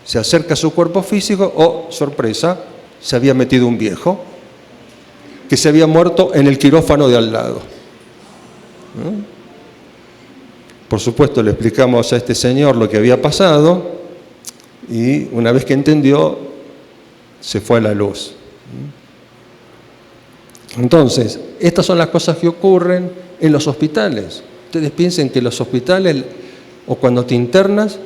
se acerca a su cuerpo físico, ¡oh, sorpresa! Se había metido un viejo que se había muerto en el quirófano de al lado. Por supuesto, le explicamos a este señor lo que había pasado y una vez que entendió, se fue a la luz. Entonces, estas son las cosas que ocurren en los hospitales. Ustedes piensen que los hospitales, o cuando te internas,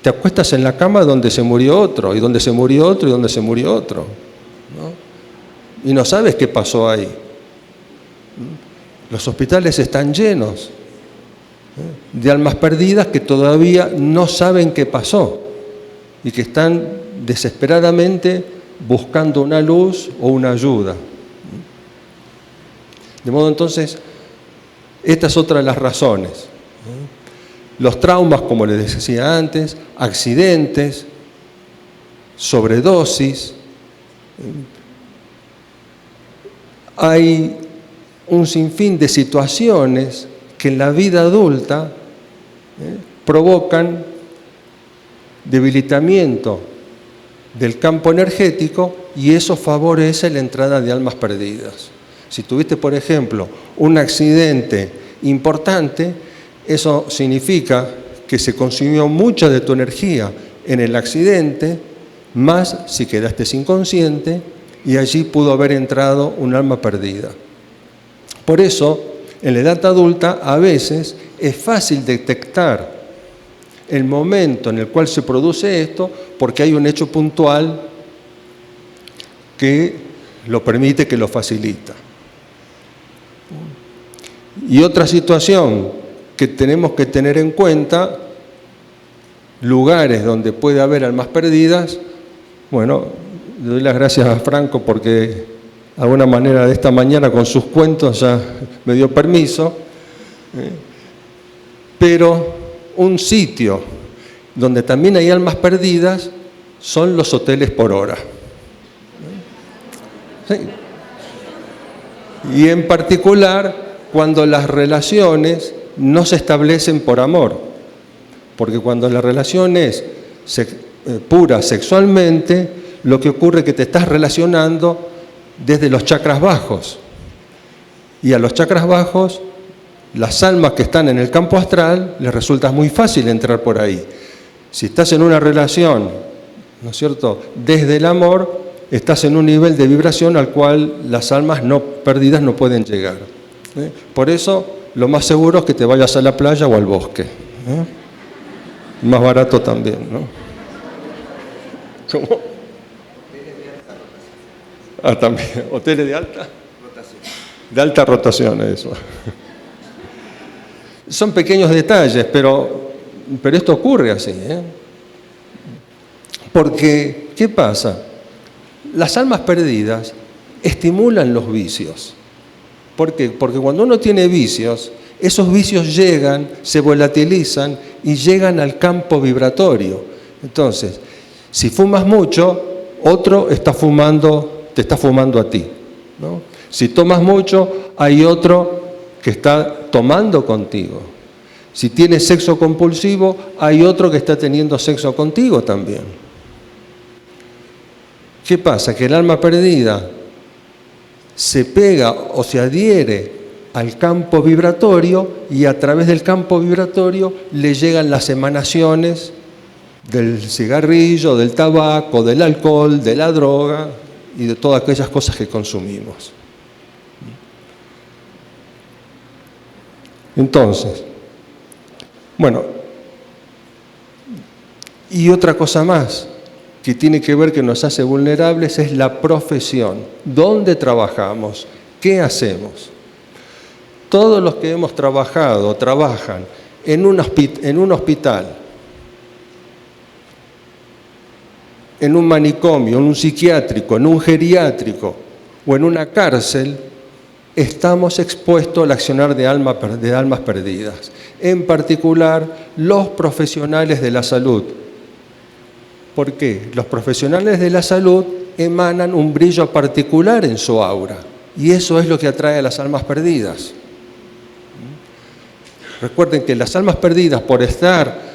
te acuestas en la cama donde se murió otro, y donde se murió otro, y donde se murió otro, ¿no? Y no sabes qué pasó ahí. Los hospitales están llenos de almas perdidas que todavía no saben qué pasó y que están desesperadamente buscando una luz o una ayuda. De modo entonces, esta es otra de las razones. Los traumas, como les decía antes, accidentes, sobredosis. Hay un sinfín de situaciones que en la vida adulta provocan debilitamiento del campo energético y eso favorece la entrada de almas perdidas. Si tuviste, por ejemplo, un accidente importante, eso significa que se consumió mucha de tu energía en el accidente, más si quedaste inconsciente, y allí pudo haber entrado un alma perdida. Por eso, en la edad adulta, a veces es fácil detectar el momento en el cual se produce esto, porque hay un hecho puntual que lo permite, que lo facilita. Y otra situación que tenemos que tener en cuenta, lugares donde puede haber almas perdidas, bueno, le doy las gracias a Franco porque de alguna manera de esta mañana con sus cuentos ya me dio permiso, pero un sitio donde también hay almas perdidas son los hoteles por hora. ¿Sí? Y en particular cuando las relaciones no se establecen por amor, porque cuando la relación es pura sexualmente, lo que ocurre es que te estás relacionando desde los chakras bajos, y a los chakras bajos, las almas que están en el campo astral, les resulta muy fácil entrar por ahí. Si estás en una relación, ¿no es cierto?, desde el amor, estás en un nivel de vibración al cual las almas no perdidas no pueden llegar. Por eso, lo más seguro es que te vayas a la playa o al bosque. Más barato también, ¿no? ¿Cómo? Ah, también. ¿Hoteles de alta? Rotación. De alta rotación, eso. Son pequeños detalles, pero esto ocurre así, Porque, ¿qué pasa? Las almas perdidas estimulan los vicios. ¿Por qué? Porque cuando uno tiene vicios, esos vicios llegan, se volatilizan y llegan al campo vibratorio. Entonces, si fumas mucho, otro te está fumando a ti, ¿no? Si tomas mucho, hay otro que está tomando contigo. Si tienes sexo compulsivo, hay otro que está teniendo sexo contigo también. ¿Qué pasa? Que el alma perdida se pega o se adhiere al campo vibratorio y a través del campo vibratorio le llegan las emanaciones del cigarrillo, del tabaco, del alcohol, de la droga y de todas aquellas cosas que consumimos. Entonces, bueno, y otra cosa más que tiene que ver que nos hace vulnerables es la profesión. ¿Dónde trabajamos? ¿Qué hacemos? Todos los que hemos trabajado o trabajan en un hospital, en un manicomio, en un psiquiátrico, en un geriátrico o en una cárcel, estamos expuestos al accionar de almas perdidas. En particular, los profesionales de la salud. ¿Por qué? Los profesionales de la salud emanan un brillo particular en su aura. Y eso es lo que atrae a las almas perdidas. Recuerden que las almas perdidas, por estar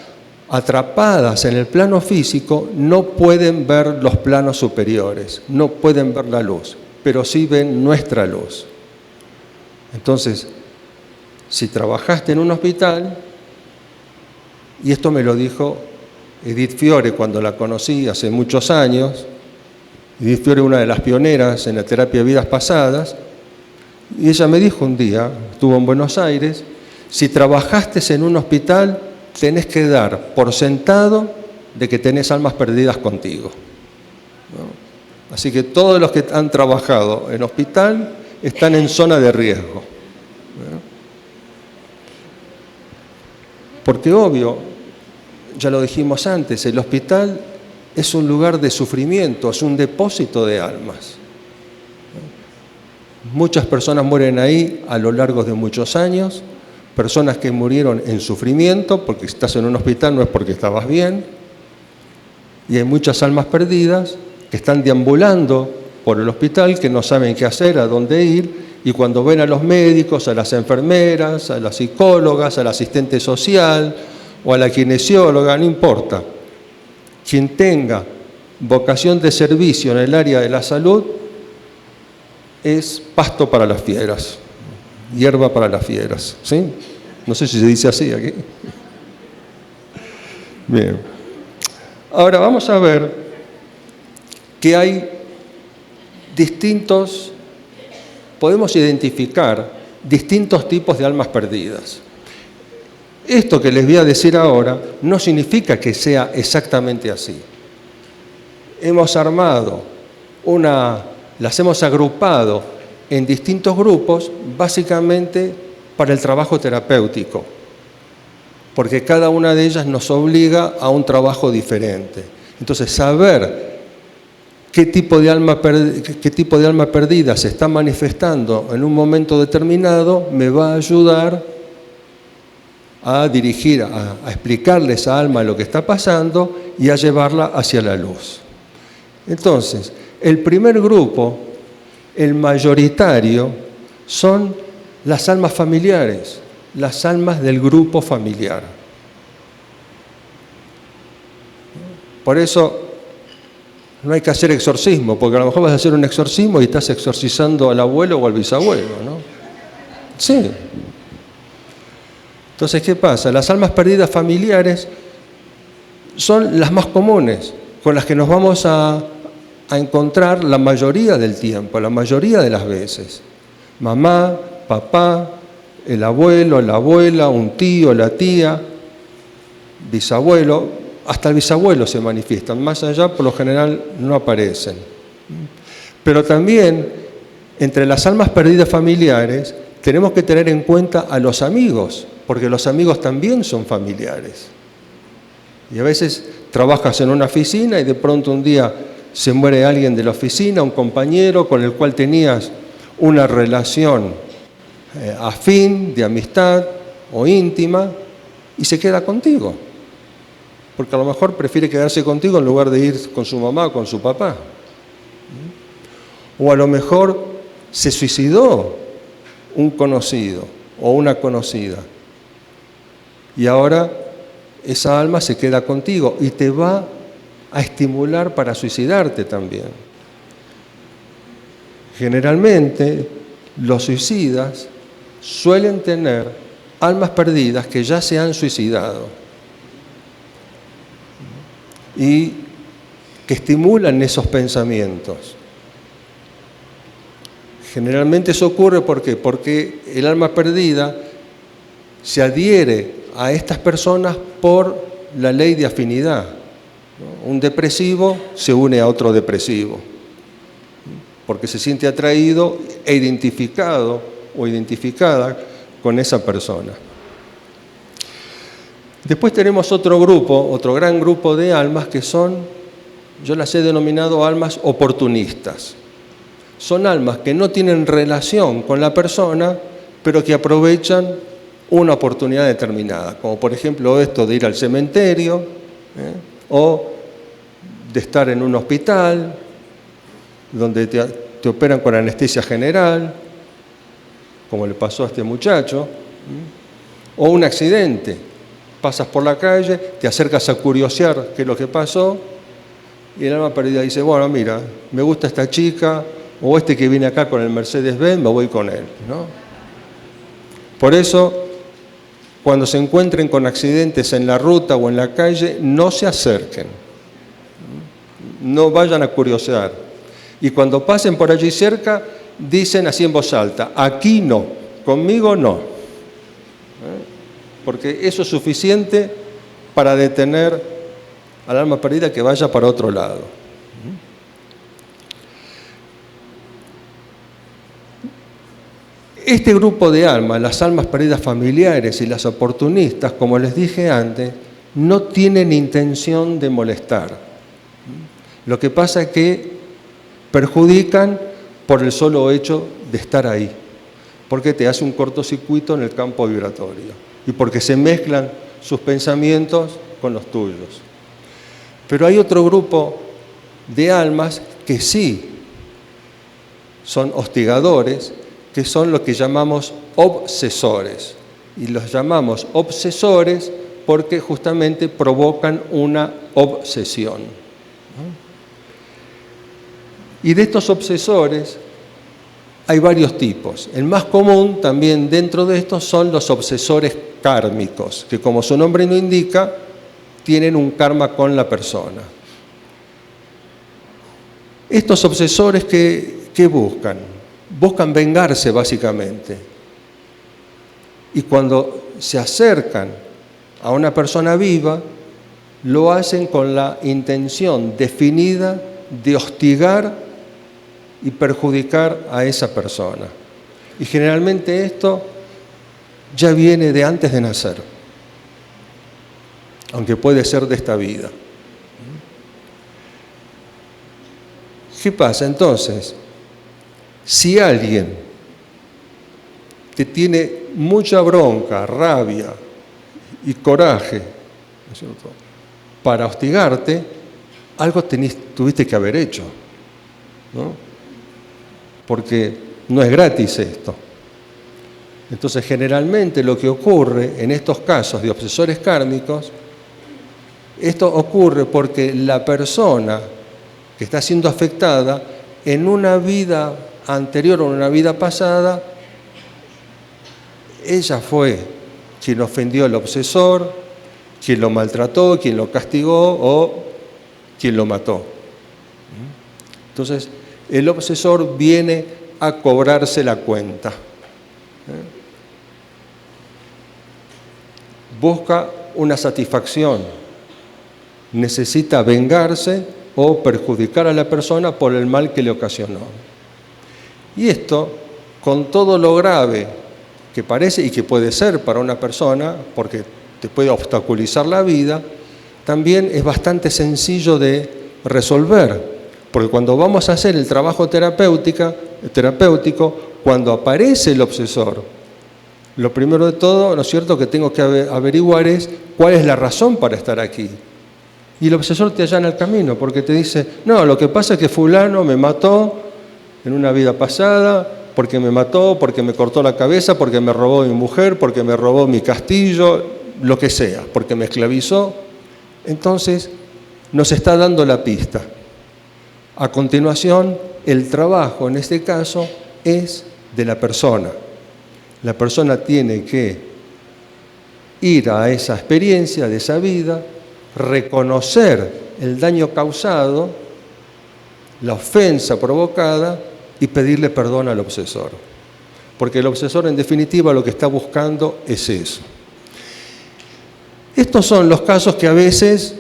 atrapadas en el plano físico, no pueden ver los planos superiores, no pueden ver la luz, pero sí ven nuestra luz. Entonces, si trabajaste en un hospital, y esto me lo dijo Edith Fiore cuando la conocí hace muchos años. Edith Fiore, una de las pioneras en la terapia de vidas pasadas, y ella me dijo un día, estuvo en Buenos Aires, si trabajaste en un hospital, tenés que dar por sentado de que tenés almas perdidas contigo, ¿no? Así que todos los que han trabajado en hospital están en zona de riesgo, ¿no? Porque obvio, ya lo dijimos antes, el hospital es un lugar de sufrimiento, es un depósito de almas. Muchas personas mueren ahí a lo largo de muchos años, personas que murieron en sufrimiento, porque si estás en un hospital no es porque estabas bien, y hay muchas almas perdidas que están deambulando por el hospital, que no saben qué hacer, a dónde ir, y cuando ven a los médicos, a las enfermeras, a las psicólogas, al asistente social o a la kinesióloga, no importa, quien tenga vocación de servicio en el área de la salud es pasto para las fieras, hierba para las fieras, ¿sí? No sé si se dice así aquí. Bien. Ahora vamos a ver que hay podemos identificar distintos tipos de almas perdidas. Esto que les voy a decir ahora no significa que sea exactamente así. Hemos armado las hemos agrupado en distintos grupos, básicamente para el trabajo terapéutico, porque cada una de ellas nos obliga a un trabajo diferente. Entonces, saber qué tipo de alma perdida se está manifestando en un momento determinado me va a ayudar a dirigir, a explicarle a esa alma lo que está pasando y a llevarla hacia la luz. Entonces, el primer grupo, el mayoritario, son las almas familiares, las almas del grupo familiar. Por eso no hay que hacer exorcismo, porque a lo mejor vas a hacer un exorcismo y estás exorcizando al abuelo o al bisabuelo, ¿no? Sí. Entonces, ¿qué pasa? Las almas perdidas familiares son las más comunes, con las que nos vamos a encontrar la mayoría del tiempo, la mayoría de las veces. Mamá, papá, el abuelo, la abuela, un tío, la tía, bisabuelo, hasta el bisabuelo se manifiestan, más allá por lo general no aparecen. Pero también entre las almas perdidas familiares tenemos que tener en cuenta a los amigos, porque los amigos también son familiares. Y a veces trabajas en una oficina y de pronto un día se muere alguien de la oficina, un compañero con el cual tenías una relación afín, de amistad o íntima, y se queda contigo. Porque a lo mejor prefiere quedarse contigo en lugar de ir con su mamá o con su papá. O a lo mejor se suicidó un conocido o una conocida. Y ahora esa alma se queda contigo y te va a estimular para suicidarte también. Generalmente los suicidas suelen tener almas perdidas que ya se han suicidado y que estimulan esos pensamientos. Generalmente eso ocurre ¿por qué? Porque el alma perdida se adhiere a estas personas por la ley de afinidad. Un depresivo se une a otro depresivo, porque se siente atraído e identificado o identificada con esa persona. Después tenemos otro grupo, otro gran grupo de almas que son, yo las he denominado almas oportunistas. Son almas que no tienen relación con la persona, pero que aprovechan una oportunidad determinada, como por ejemplo esto de ir al cementerio, o de estar en un hospital, donde te operan con anestesia general, como le pasó a este muchacho, o un accidente. Pasas por la calle, te acercas a curiosear qué es lo que pasó, y el alma perdida dice, bueno, mira, me gusta esta chica, o este que viene acá con el Mercedes-Benz, me voy con él, ¿no? Por eso, cuando se encuentren con accidentes en la ruta o en la calle, no se acerquen, no vayan a curiosear. Y cuando pasen por allí cerca, dicen así en voz alta, aquí no, conmigo no. Porque eso es suficiente para detener al alma perdida que vaya para otro lado. Este grupo de almas, las almas perdidas familiares y las oportunistas, como les dije antes, no tienen intención de molestar. Lo que pasa es que perjudican por el solo hecho de estar ahí, porque te hace un cortocircuito en el campo vibratorio y porque se mezclan sus pensamientos con los tuyos. Pero hay otro grupo de almas que sí son hostigadores, que son lo que llamamos obsesores. Y los llamamos obsesores porque justamente provocan una obsesión. Y de estos obsesores hay varios tipos. El más común también dentro de estos son los obsesores kármicos, que como su nombre lo indica, tienen un karma con la persona. Estos obsesores, ¿qué buscan? Buscan vengarse básicamente. Y cuando se acercan a una persona viva, lo hacen con la intención definida de hostigar y perjudicar a esa persona. Y generalmente esto ya viene de antes de nacer, aunque puede ser de esta vida. ¿Qué pasa entonces? Si alguien te tiene mucha bronca, rabia y coraje, ¿no es cierto?, para hostigarte, algo tuviste que haber hecho, ¿no? Porque no es gratis esto. Entonces, generalmente lo que ocurre en estos casos de obsesores kármicos, esto ocurre porque la persona que está siendo afectada en una vida anterior o en una vida pasada, ella fue quien ofendió al obsesor, quien lo maltrató, quien lo castigó o quien lo mató. Entonces, el obsesor viene a cobrarse la cuenta. Busca una satisfacción, necesita vengarse o perjudicar a la persona por el mal que le ocasionó. Y esto, con todo lo grave que parece y que puede ser para una persona, porque te puede obstaculizar la vida, también es bastante sencillo de resolver. Porque cuando vamos a hacer el trabajo terapéutico, cuando aparece el obsesor, lo primero de todo, ¿no es cierto?, que tengo que averiguar es cuál es la razón para estar aquí. Y el obsesor te allana el camino, porque te dice, no, lo que pasa es que fulano me mató en una vida pasada, porque me mató, porque me cortó la cabeza, porque me robó mi mujer, porque me robó mi castillo, lo que sea, porque me esclavizó. Entonces, nos está dando la pista. A continuación, el trabajo en este caso es de la persona. La persona tiene que ir a esa experiencia de esa vida, reconocer el daño causado, la ofensa provocada y pedirle perdón al obsesor. Porque el obsesor, en definitiva, lo que está buscando es eso. Estos son los casos que a veces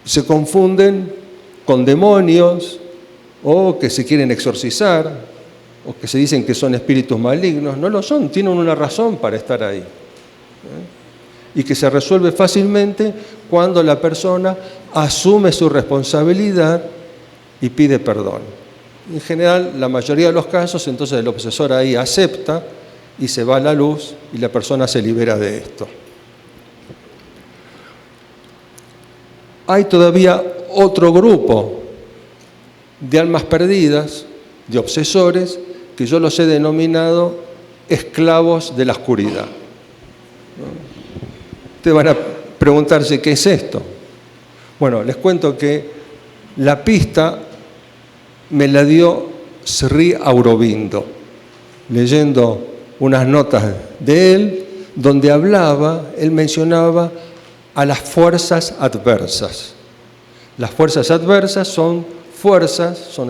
se confunden con demonios o que se quieren exorcizar o que se dicen que son espíritus malignos. No lo son, tienen una razón para estar ahí. Y que se resuelve fácilmente cuando la persona asume su responsabilidad y pide perdón. En general, la mayoría de los casos, entonces el obsesor ahí acepta y se va a la luz y la persona se libera de esto. Hay todavía otro grupo de almas perdidas de obsesores que yo los he denominado esclavos de la oscuridad. Ustedes van a preguntarse qué es esto. Bueno, les cuento que la pista me la dio Sri Aurobindo, leyendo unas notas de él, donde él mencionaba a las fuerzas adversas. Las fuerzas adversas son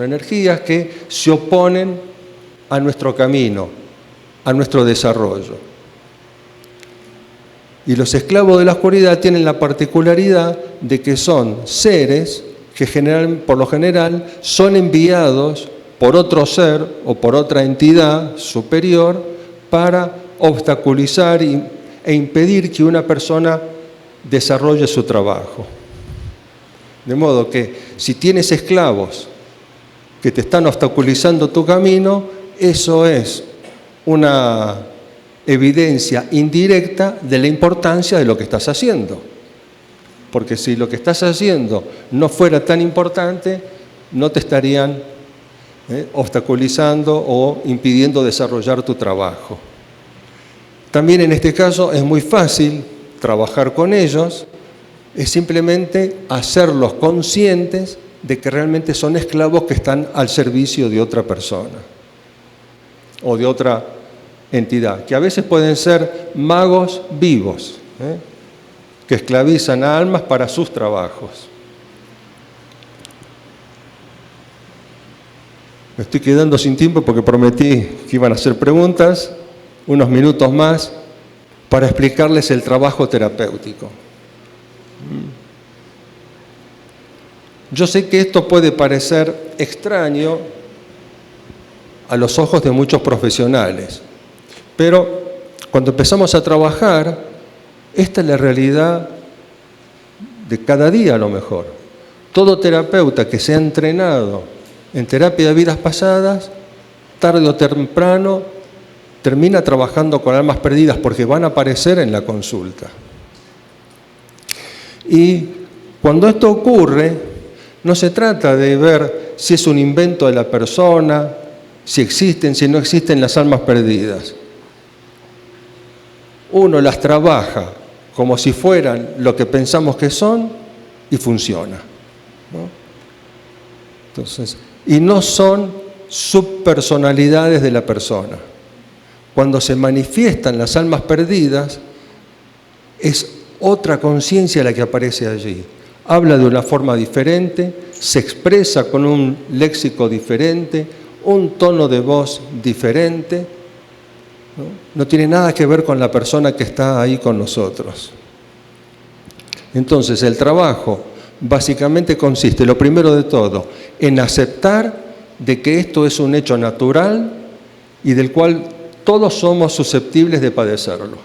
energías que se oponen a nuestro camino, a nuestro desarrollo. Y los esclavos de la oscuridad tienen la particularidad de que son seres que por lo general son enviados por otro ser o por otra entidad superior para obstaculizar e impedir que una persona desarrolle su trabajo. De modo que si tienes esclavos que te están obstaculizando tu camino, eso es una evidencia indirecta de la importancia de lo que estás haciendo. Porque si lo que estás haciendo no fuera tan importante, no te estarían obstaculizando o impidiendo desarrollar tu trabajo. También en este caso es muy fácil trabajar con ellos, es simplemente hacerlos conscientes de que realmente son esclavos que están al servicio de otra persona o de otra entidad, que a veces pueden ser magos vivos, que esclavizan a almas para sus trabajos. Me estoy quedando sin tiempo porque prometí que iban a hacer preguntas, unos minutos más para explicarles el trabajo terapéutico. Yo sé que esto puede parecer extraño a los ojos de muchos profesionales, pero cuando empezamos a trabajar, esta es la realidad de cada día a lo mejor. Todo terapeuta que se ha entrenado en terapia de vidas pasadas, tarde o temprano, termina trabajando con almas perdidas porque van a aparecer en la consulta. Y cuando esto ocurre, no se trata de ver si es un invento de la persona, si existen, si no existen las almas perdidas. Uno las trabaja como si fueran lo que pensamos que son y funciona, ¿no? Entonces, y no son subpersonalidades de la persona. Cuando se manifiestan las almas perdidas, es otra conciencia la que aparece allí. Habla de una forma diferente, se expresa con un léxico diferente, un tono de voz diferente. No tiene nada que ver con la persona que está ahí con nosotros. Entonces, el trabajo básicamente consiste, lo primero de todo, en aceptar de que esto es un hecho natural y del cual todos somos susceptibles de padecerlo.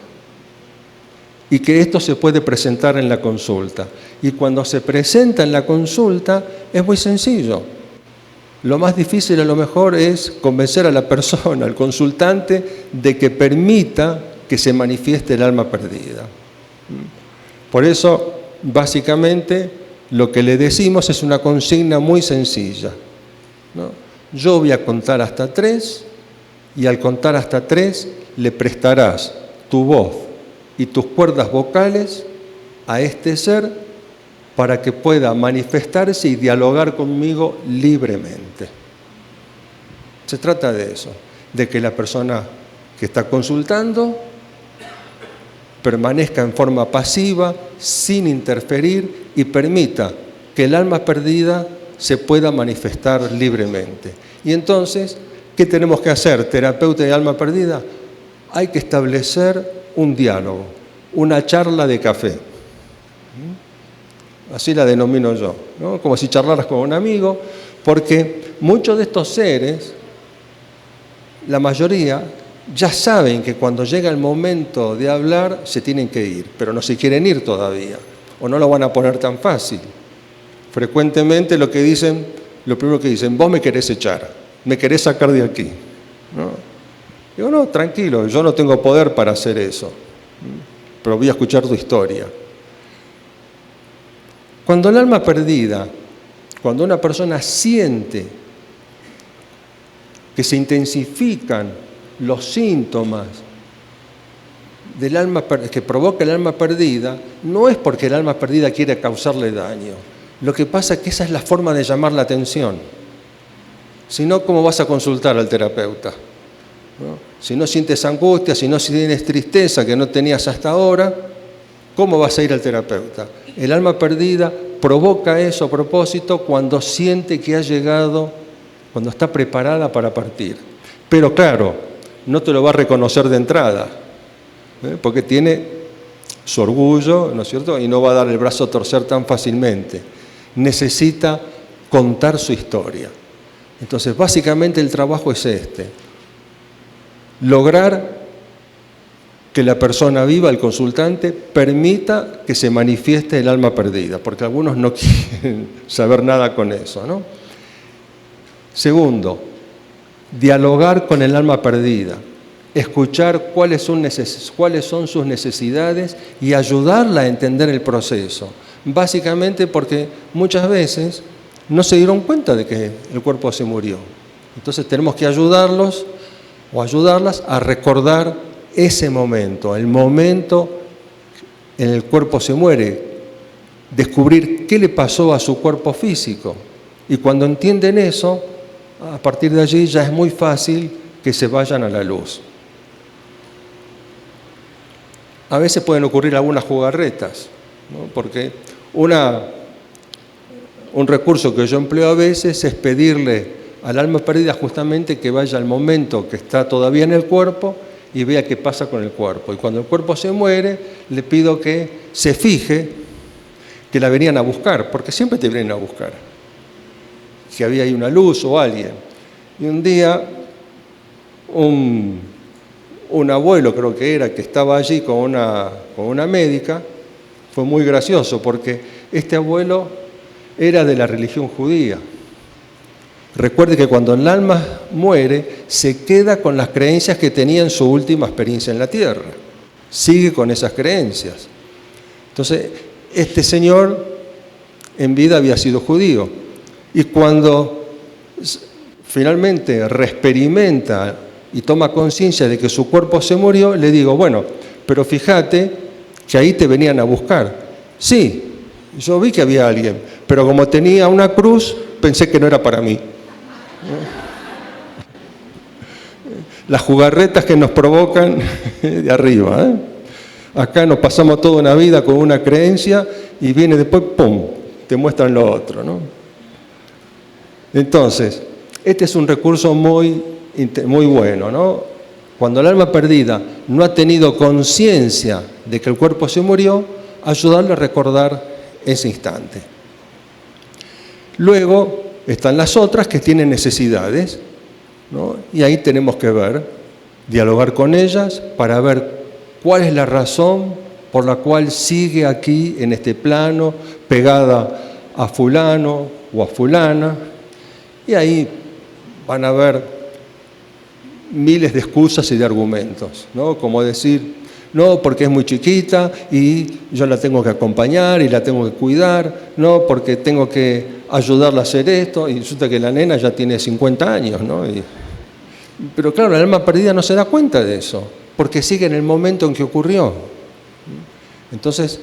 Y que esto se puede presentar en la consulta. Y cuando se presenta en la consulta, es muy sencillo. Lo más difícil a lo mejor es convencer a la persona, al consultante, de que permita que se manifieste el alma perdida. Por eso, básicamente, lo que le decimos es una consigna muy sencilla, ¿no? Yo voy a contar hasta 3 y al contar hasta 3 le prestarás tu voz y tus cuerdas vocales a este ser para que pueda manifestarse y dialogar conmigo libremente. Se trata de eso, de que la persona que está consultando permanezca en forma pasiva, sin interferir y permita que el alma perdida se pueda manifestar libremente. Y entonces, ¿qué tenemos que hacer, terapeuta de alma perdida? Hay que establecer un diálogo, una charla de café. Así la denomino yo, ¿no? Como si charlaras con un amigo, porque muchos de estos seres, la mayoría, ya saben que cuando llega el momento de hablar se tienen que ir, pero no se quieren ir todavía, o no lo van a poner tan fácil. Frecuentemente lo primero que dicen, vos me querés echar, me querés sacar de aquí, ¿no? Digo, no, tranquilo, yo no tengo poder para hacer eso, pero voy a escuchar tu historia. Cuando el alma perdida, cuando una persona siente que se intensifican los síntomas del alma que provoca el alma perdida, no es porque el alma perdida quiere causarle daño. Lo que pasa es que esa es la forma de llamar la atención. Si no, ¿cómo vas a consultar al terapeuta? ¿No? Si no sientes angustia, si no tienes tristeza que no tenías hasta ahora, ¿cómo vas a ir al terapeuta? El alma perdida provoca eso a propósito cuando siente que ha llegado, cuando está preparada para partir. Pero claro, no te lo va a reconocer de entrada, porque tiene su orgullo, ¿no es cierto? Y no va a dar el brazo a torcer tan fácilmente. Necesita contar su historia. Entonces, básicamente el trabajo es este: lograr que la persona viva, el consultante, permita que se manifieste el alma perdida, porque algunos no quieren saber nada con eso, ¿no? Segundo, dialogar con el alma perdida, escuchar cuáles son sus necesidades y ayudarla a entender el proceso. Básicamente porque muchas veces no se dieron cuenta de que el cuerpo se murió. Entonces tenemos que ayudarlos o ayudarlas a recordar ese momento, el momento en el cuerpo se muere, descubrir qué le pasó a su cuerpo físico. Y cuando entienden eso, a partir de allí ya es muy fácil que se vayan a la luz. A veces pueden ocurrir algunas jugarretas, ¿no? Porque un recurso que yo empleo a veces es pedirle al alma perdida justamente que vaya al momento que está todavía en el cuerpo y vea qué pasa con el cuerpo. Y cuando el cuerpo se muere, le pido que se fije que la venían a buscar, porque siempre te vienen a buscar, que había ahí una luz o alguien. Y un día, un abuelo, creo que era, que estaba allí con una médica, fue muy gracioso, porque este abuelo era de la religión judía. Recuerde que cuando el alma muere, se queda con las creencias que tenía en su última experiencia en la tierra. Sigue con esas creencias. Entonces, este señor en vida había sido judío. Y cuando finalmente reexperimenta y toma conciencia de que su cuerpo se murió, le digo, bueno, pero fíjate que ahí te venían a buscar. Sí, yo vi que había alguien, pero como tenía una cruz, pensé que no era para mí. Las jugarretas que nos provocan de arriba, ¿eh? Acá nos pasamos toda una vida con una creencia y viene después, ¡pum!, te muestran lo otro, ¿no? Entonces, este es un recurso muy bueno, ¿no? Cuando el alma perdida no ha tenido conciencia de que el cuerpo se murió, ayudarle a recordar ese instante. Luego están las otras que tienen necesidades, ¿no? Y ahí tenemos que dialogar con ellas para ver cuál es la razón por la cual sigue aquí en este plano, pegada a fulano o a fulana. Y ahí van a haber miles de excusas y de argumentos, ¿no? Como decir, no, porque es muy chiquita y yo la tengo que acompañar y la tengo que cuidar, no, porque tengo que ayudarla a hacer esto, y resulta que la nena ya tiene 50 años, ¿no? Pero claro, el alma perdida no se da cuenta de eso, porque sigue en el momento en que ocurrió. Entonces,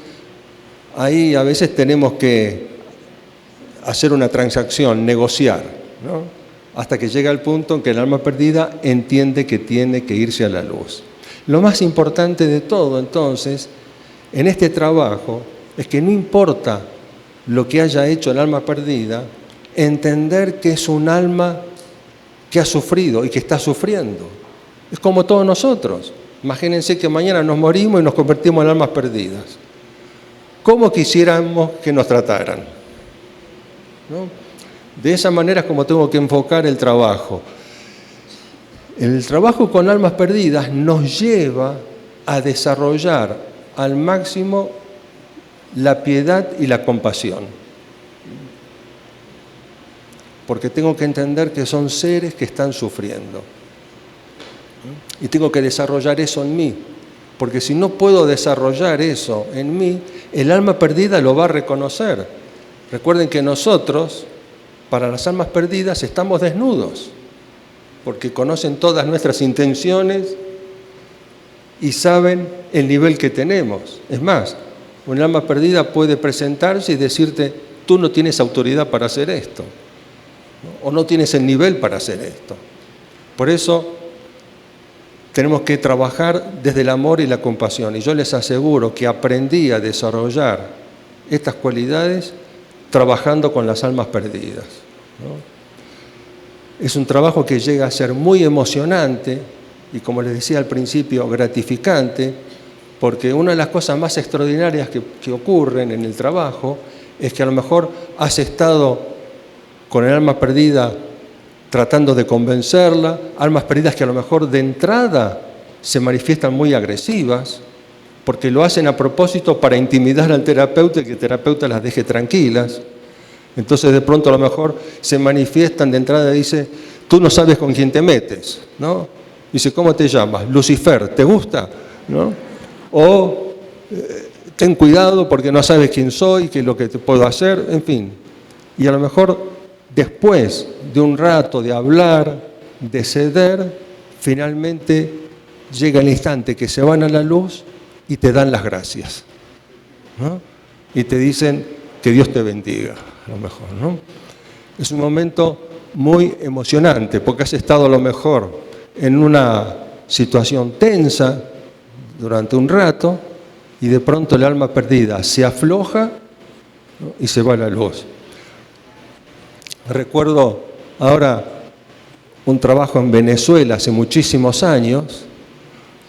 ahí a veces tenemos que hacer una transacción, negociar, ¿no? Hasta que llega el punto en que el alma perdida entiende que tiene que irse a la luz. Lo más importante de todo, entonces, en este trabajo, es que no importa lo que haya hecho el alma perdida, entender que es un alma que ha sufrido y que está sufriendo. Es como todos nosotros. Imagínense que mañana nos morimos y nos convertimos en almas perdidas. ¿Cómo quisiéramos que nos trataran? ¿No? De esa manera es como tengo que enfocar el trabajo. El trabajo con almas perdidas nos lleva a desarrollar al máximo la piedad y la compasión. Porque tengo que entender que son seres que están sufriendo. Y tengo que desarrollar eso en mí. Porque si no puedo desarrollar eso en mí, el alma perdida lo va a reconocer. Recuerden que nosotros, para las almas perdidas, estamos desnudos. porque conocen todas nuestras intenciones y saben el nivel que tenemos. Es más, un alma perdida puede presentarse y decirte, tú no tienes autoridad para hacer esto, ¿no? O no tienes el nivel para hacer esto. Por eso tenemos que trabajar desde el amor y la compasión. Y yo les aseguro que aprendí a desarrollar estas cualidades trabajando con las almas perdidas, ¿no? Es un trabajo que llega a ser muy emocionante y, como les decía al principio, gratificante, porque una de las cosas más extraordinarias que ocurren en el trabajo es que a lo mejor has estado con el alma perdida tratando de convencerla, almas perdidas que a lo mejor de entrada se manifiestan muy agresivas, porque lo hacen a propósito para intimidar al terapeuta y que el terapeuta las deje tranquilas. Entonces de pronto a lo mejor se manifiestan de entrada y dice, tú no sabes con quién te metes, ¿no? Dice, ¿cómo te llamas? Lucifer, ¿te gusta? ¿No? O ten cuidado porque no sabes quién soy, qué es lo que te puedo hacer, en fin. Y a lo mejor después de un rato de hablar, de ceder, finalmente llega el instante que se van a la luz y te dan las gracias, ¿no? Y te dicen que Dios te bendiga, a lo mejor, ¿no? Es un momento muy emocionante porque has estado a lo mejor en una situación tensa durante un rato y de pronto el alma perdida se afloja, ¿no? Y se va a la luz. Recuerdo ahora un trabajo en Venezuela hace muchísimos años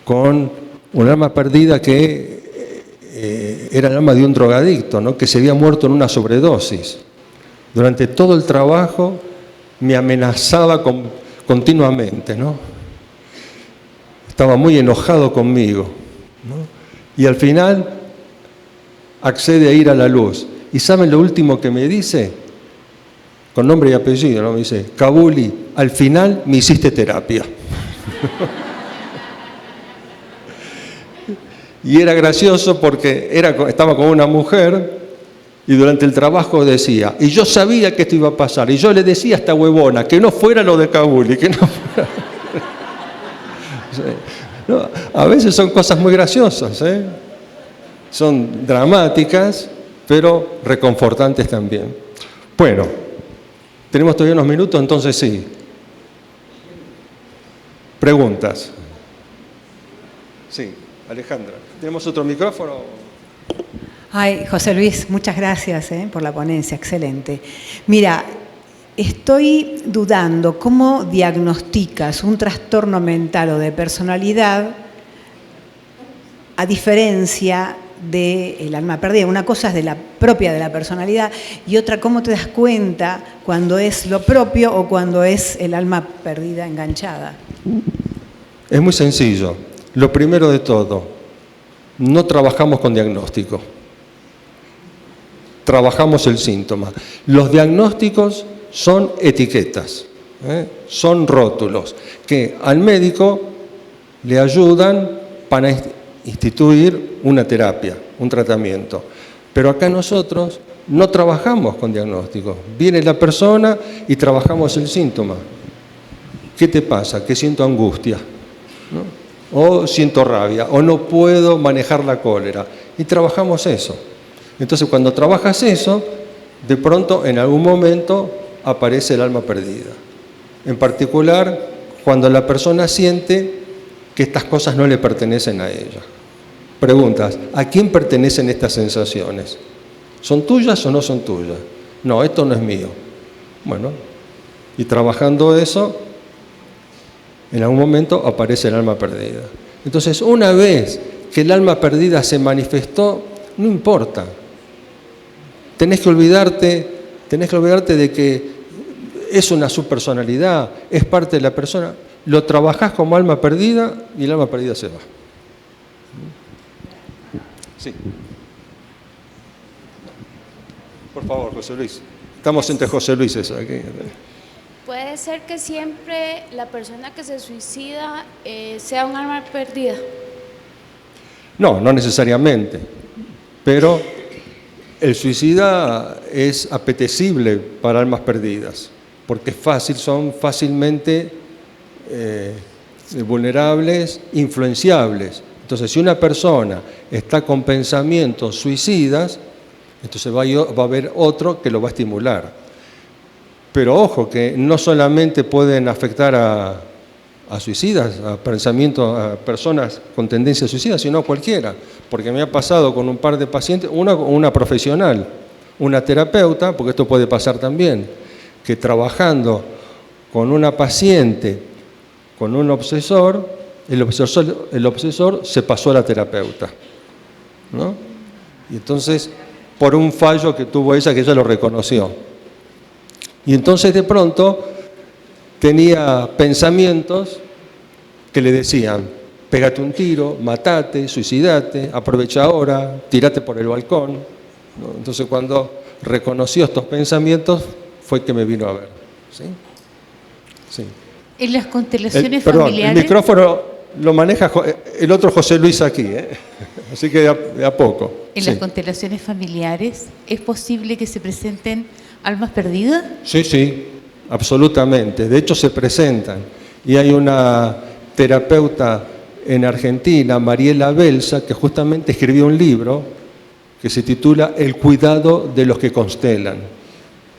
con un alma perdida que era el alma de un drogadicto, ¿no? Que se había muerto en una sobredosis. Durante todo el trabajo me amenazaba continuamente, ¿no? Estaba muy enojado conmigo, ¿no? Y al final accede a ir a la luz. ¿Y saben lo último que me dice? Con nombre y apellido, ¿no? Me dice, Kabuli, al final me hiciste terapia. Y era gracioso porque estaba con una mujer y durante el trabajo decía, y yo sabía que esto iba a pasar, y yo le decía a esta huevona que no fuera lo de Kabuli, que no fuera. Sí. No, a veces son cosas muy graciosas, ¿eh? Son dramáticas, pero reconfortantes también. Bueno, tenemos todavía unos minutos, entonces sí. Preguntas. Sí, Alejandra. ¿Tenemos otro micrófono? Ay, José Luis, muchas gracias por la ponencia, excelente. Mira, estoy dudando, ¿cómo diagnosticas un trastorno mental o de personalidad a diferencia del alma perdida? Una cosa es propia de la personalidad y otra, ¿cómo te das cuenta cuando es lo propio o cuando es el alma perdida enganchada? Es muy sencillo. Lo primero de todo, no trabajamos con diagnóstico. Trabajamos el síntoma. Los diagnósticos son etiquetas, son rótulos que al médico le ayudan para instituir una terapia, un tratamiento. Pero acá nosotros no trabajamos con diagnósticos. Viene la persona y trabajamos el síntoma. ¿Qué te pasa? Que siento angustia, ¿no? O siento rabia, o no puedo manejar la cólera. Y trabajamos eso. Entonces, cuando trabajas eso, de pronto, en algún momento, aparece el alma perdida. En particular, cuando la persona siente que estas cosas no le pertenecen a ella. Preguntas, ¿a quién pertenecen estas sensaciones? ¿Son tuyas o no son tuyas? No, esto no es mío. Bueno, y trabajando eso, en algún momento aparece el alma perdida. Entonces, una vez que el alma perdida se manifestó, no importa. Tenés que olvidarte de que es una subpersonalidad, es parte de la persona. Lo trabajás como alma perdida y el alma perdida se va. Sí. Por favor, José Luis. Estamos entre José Luises aquí. ¿Puede ser que siempre la persona que se suicida sea un alma perdida? No, no necesariamente, pero el suicida es apetecible para almas perdidas, porque son fácilmente vulnerables, influenciables. Entonces, si una persona está con pensamientos suicidas, entonces va a haber otro que lo va a estimular. Pero ojo, que no solamente pueden afectar a suicidas, a pensamientos, a personas con tendencia suicida, sino a cualquiera. Porque me ha pasado con un par de pacientes, una profesional, una terapeuta, porque esto puede pasar también, que trabajando con una paciente, con un obsesor, el obsesor se pasó a la terapeuta, ¿no? Y entonces, por un fallo que tuvo ella, que ella lo reconoció. Y entonces de pronto tenía pensamientos que le decían: pégate un tiro, matate, suicidate, aprovecha ahora, tírate por el balcón, ¿no? Entonces cuando reconoció estos pensamientos fue que me vino a ver. ¿Sí? Sí. En las constelaciones perdón, familiares... el micrófono lo maneja el otro José Luis aquí, así que de a poco. En Sí. las constelaciones familiares, ¿es posible que se presenten almas perdidas? Sí, sí, absolutamente. De hecho, se presentan. Y hay una terapeuta en Argentina, Mariela Belsa, que justamente escribió un libro que se titula El cuidado de los que constelan,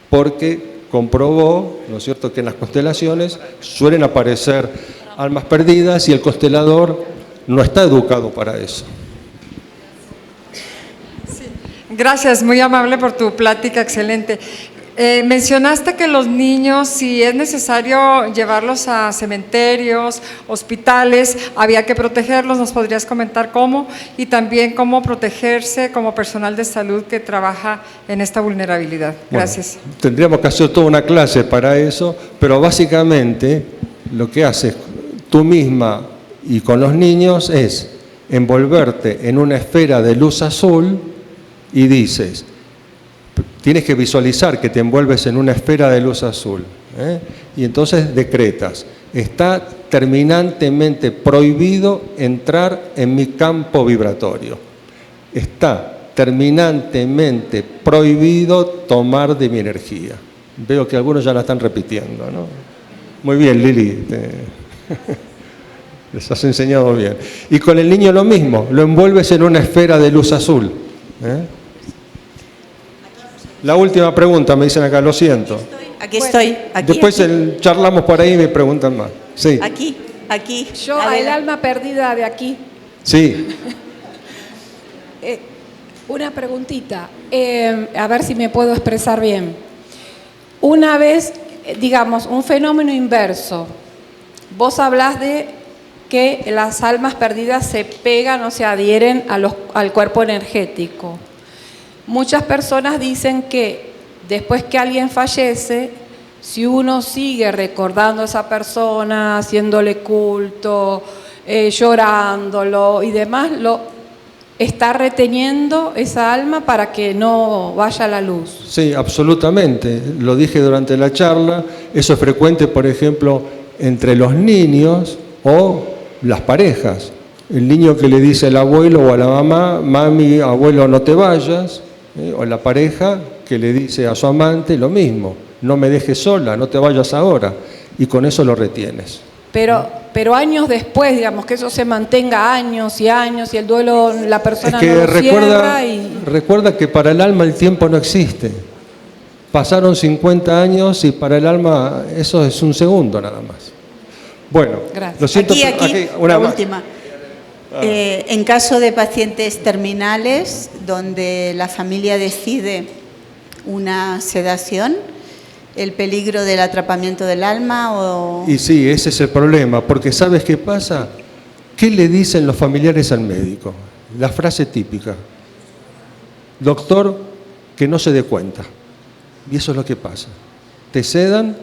porque comprobó, ¿no es cierto?, que en las constelaciones suelen aparecer almas perdidas y el constelador no está educado para eso. Gracias, muy amable por tu plática, excelente. Mencionaste que los niños, si es necesario llevarlos a cementerios, hospitales, había que protegerlos. ¿Nos podrías comentar cómo? Y también cómo protegerse como personal de salud que trabaja en esta vulnerabilidad. Gracias. Bueno, tendríamos que hacer toda una clase para eso, pero básicamente lo que haces tú misma y con los niños es envolverte en una esfera de luz azul y dices... Tienes que visualizar que te envuelves en una esfera de luz azul, y entonces decretas: está terminantemente prohibido entrar en mi campo vibratorio. Está terminantemente prohibido tomar de mi energía. Veo que algunos ya la están repitiendo, ¿no? Muy bien, Lili. Les has enseñado bien. Y con el niño lo mismo, lo envuelves en una esfera de luz azul. La última pregunta, me dicen acá, lo siento. Aquí estoy. Aquí, Después aquí. Charlamos por ahí y me preguntan más. Sí. Aquí. Yo, el alma perdida de aquí. Sí. Una preguntita, a ver si me puedo expresar bien. Una vez, digamos, un fenómeno inverso. Vos hablás de que las almas perdidas se pegan o se adhieren al cuerpo energético. Muchas personas dicen que después que alguien fallece, si uno sigue recordando a esa persona, haciéndole culto, llorándolo y demás, lo está reteniendo esa alma para que no vaya a la luz. Sí, absolutamente. Lo dije durante la charla. Eso es frecuente, por ejemplo, entre los niños o las parejas. El niño que le dice al abuelo o a la mamá: mami, abuelo, no te vayas. O la pareja que le dice a su amante lo mismo: no me dejes sola, no te vayas ahora. Y con eso lo retienes. Pero años después, digamos, que eso se mantenga años y años y el duelo, la persona es que no lo cierra y... recuerda que para el alma el tiempo no existe. Pasaron 50 años y para el alma eso es un segundo nada más. Bueno, gracias. Lo siento. Aquí una la más. última. En caso de pacientes terminales, donde la familia decide una sedación, ¿el peligro del atrapamiento del alma o...? Y sí, ese es el problema, porque ¿sabes qué pasa? ¿Qué le dicen los familiares al médico? La frase típica: doctor, que no se dé cuenta. Y eso es lo que pasa. Te sedan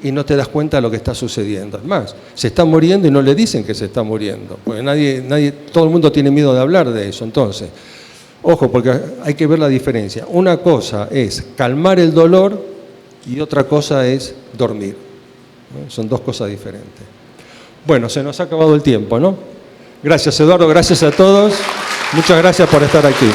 y no te das cuenta de lo que está sucediendo. Es más, se está muriendo y no le dicen que se está muriendo. Porque todo el mundo tiene miedo de hablar de eso. Entonces, ojo, porque hay que ver la diferencia. Una cosa es calmar el dolor y otra cosa es dormir. ¿No? Son dos cosas diferentes. Bueno, se nos ha acabado el tiempo, ¿no? Gracias, Eduardo. Gracias a todos. Muchas gracias por estar aquí.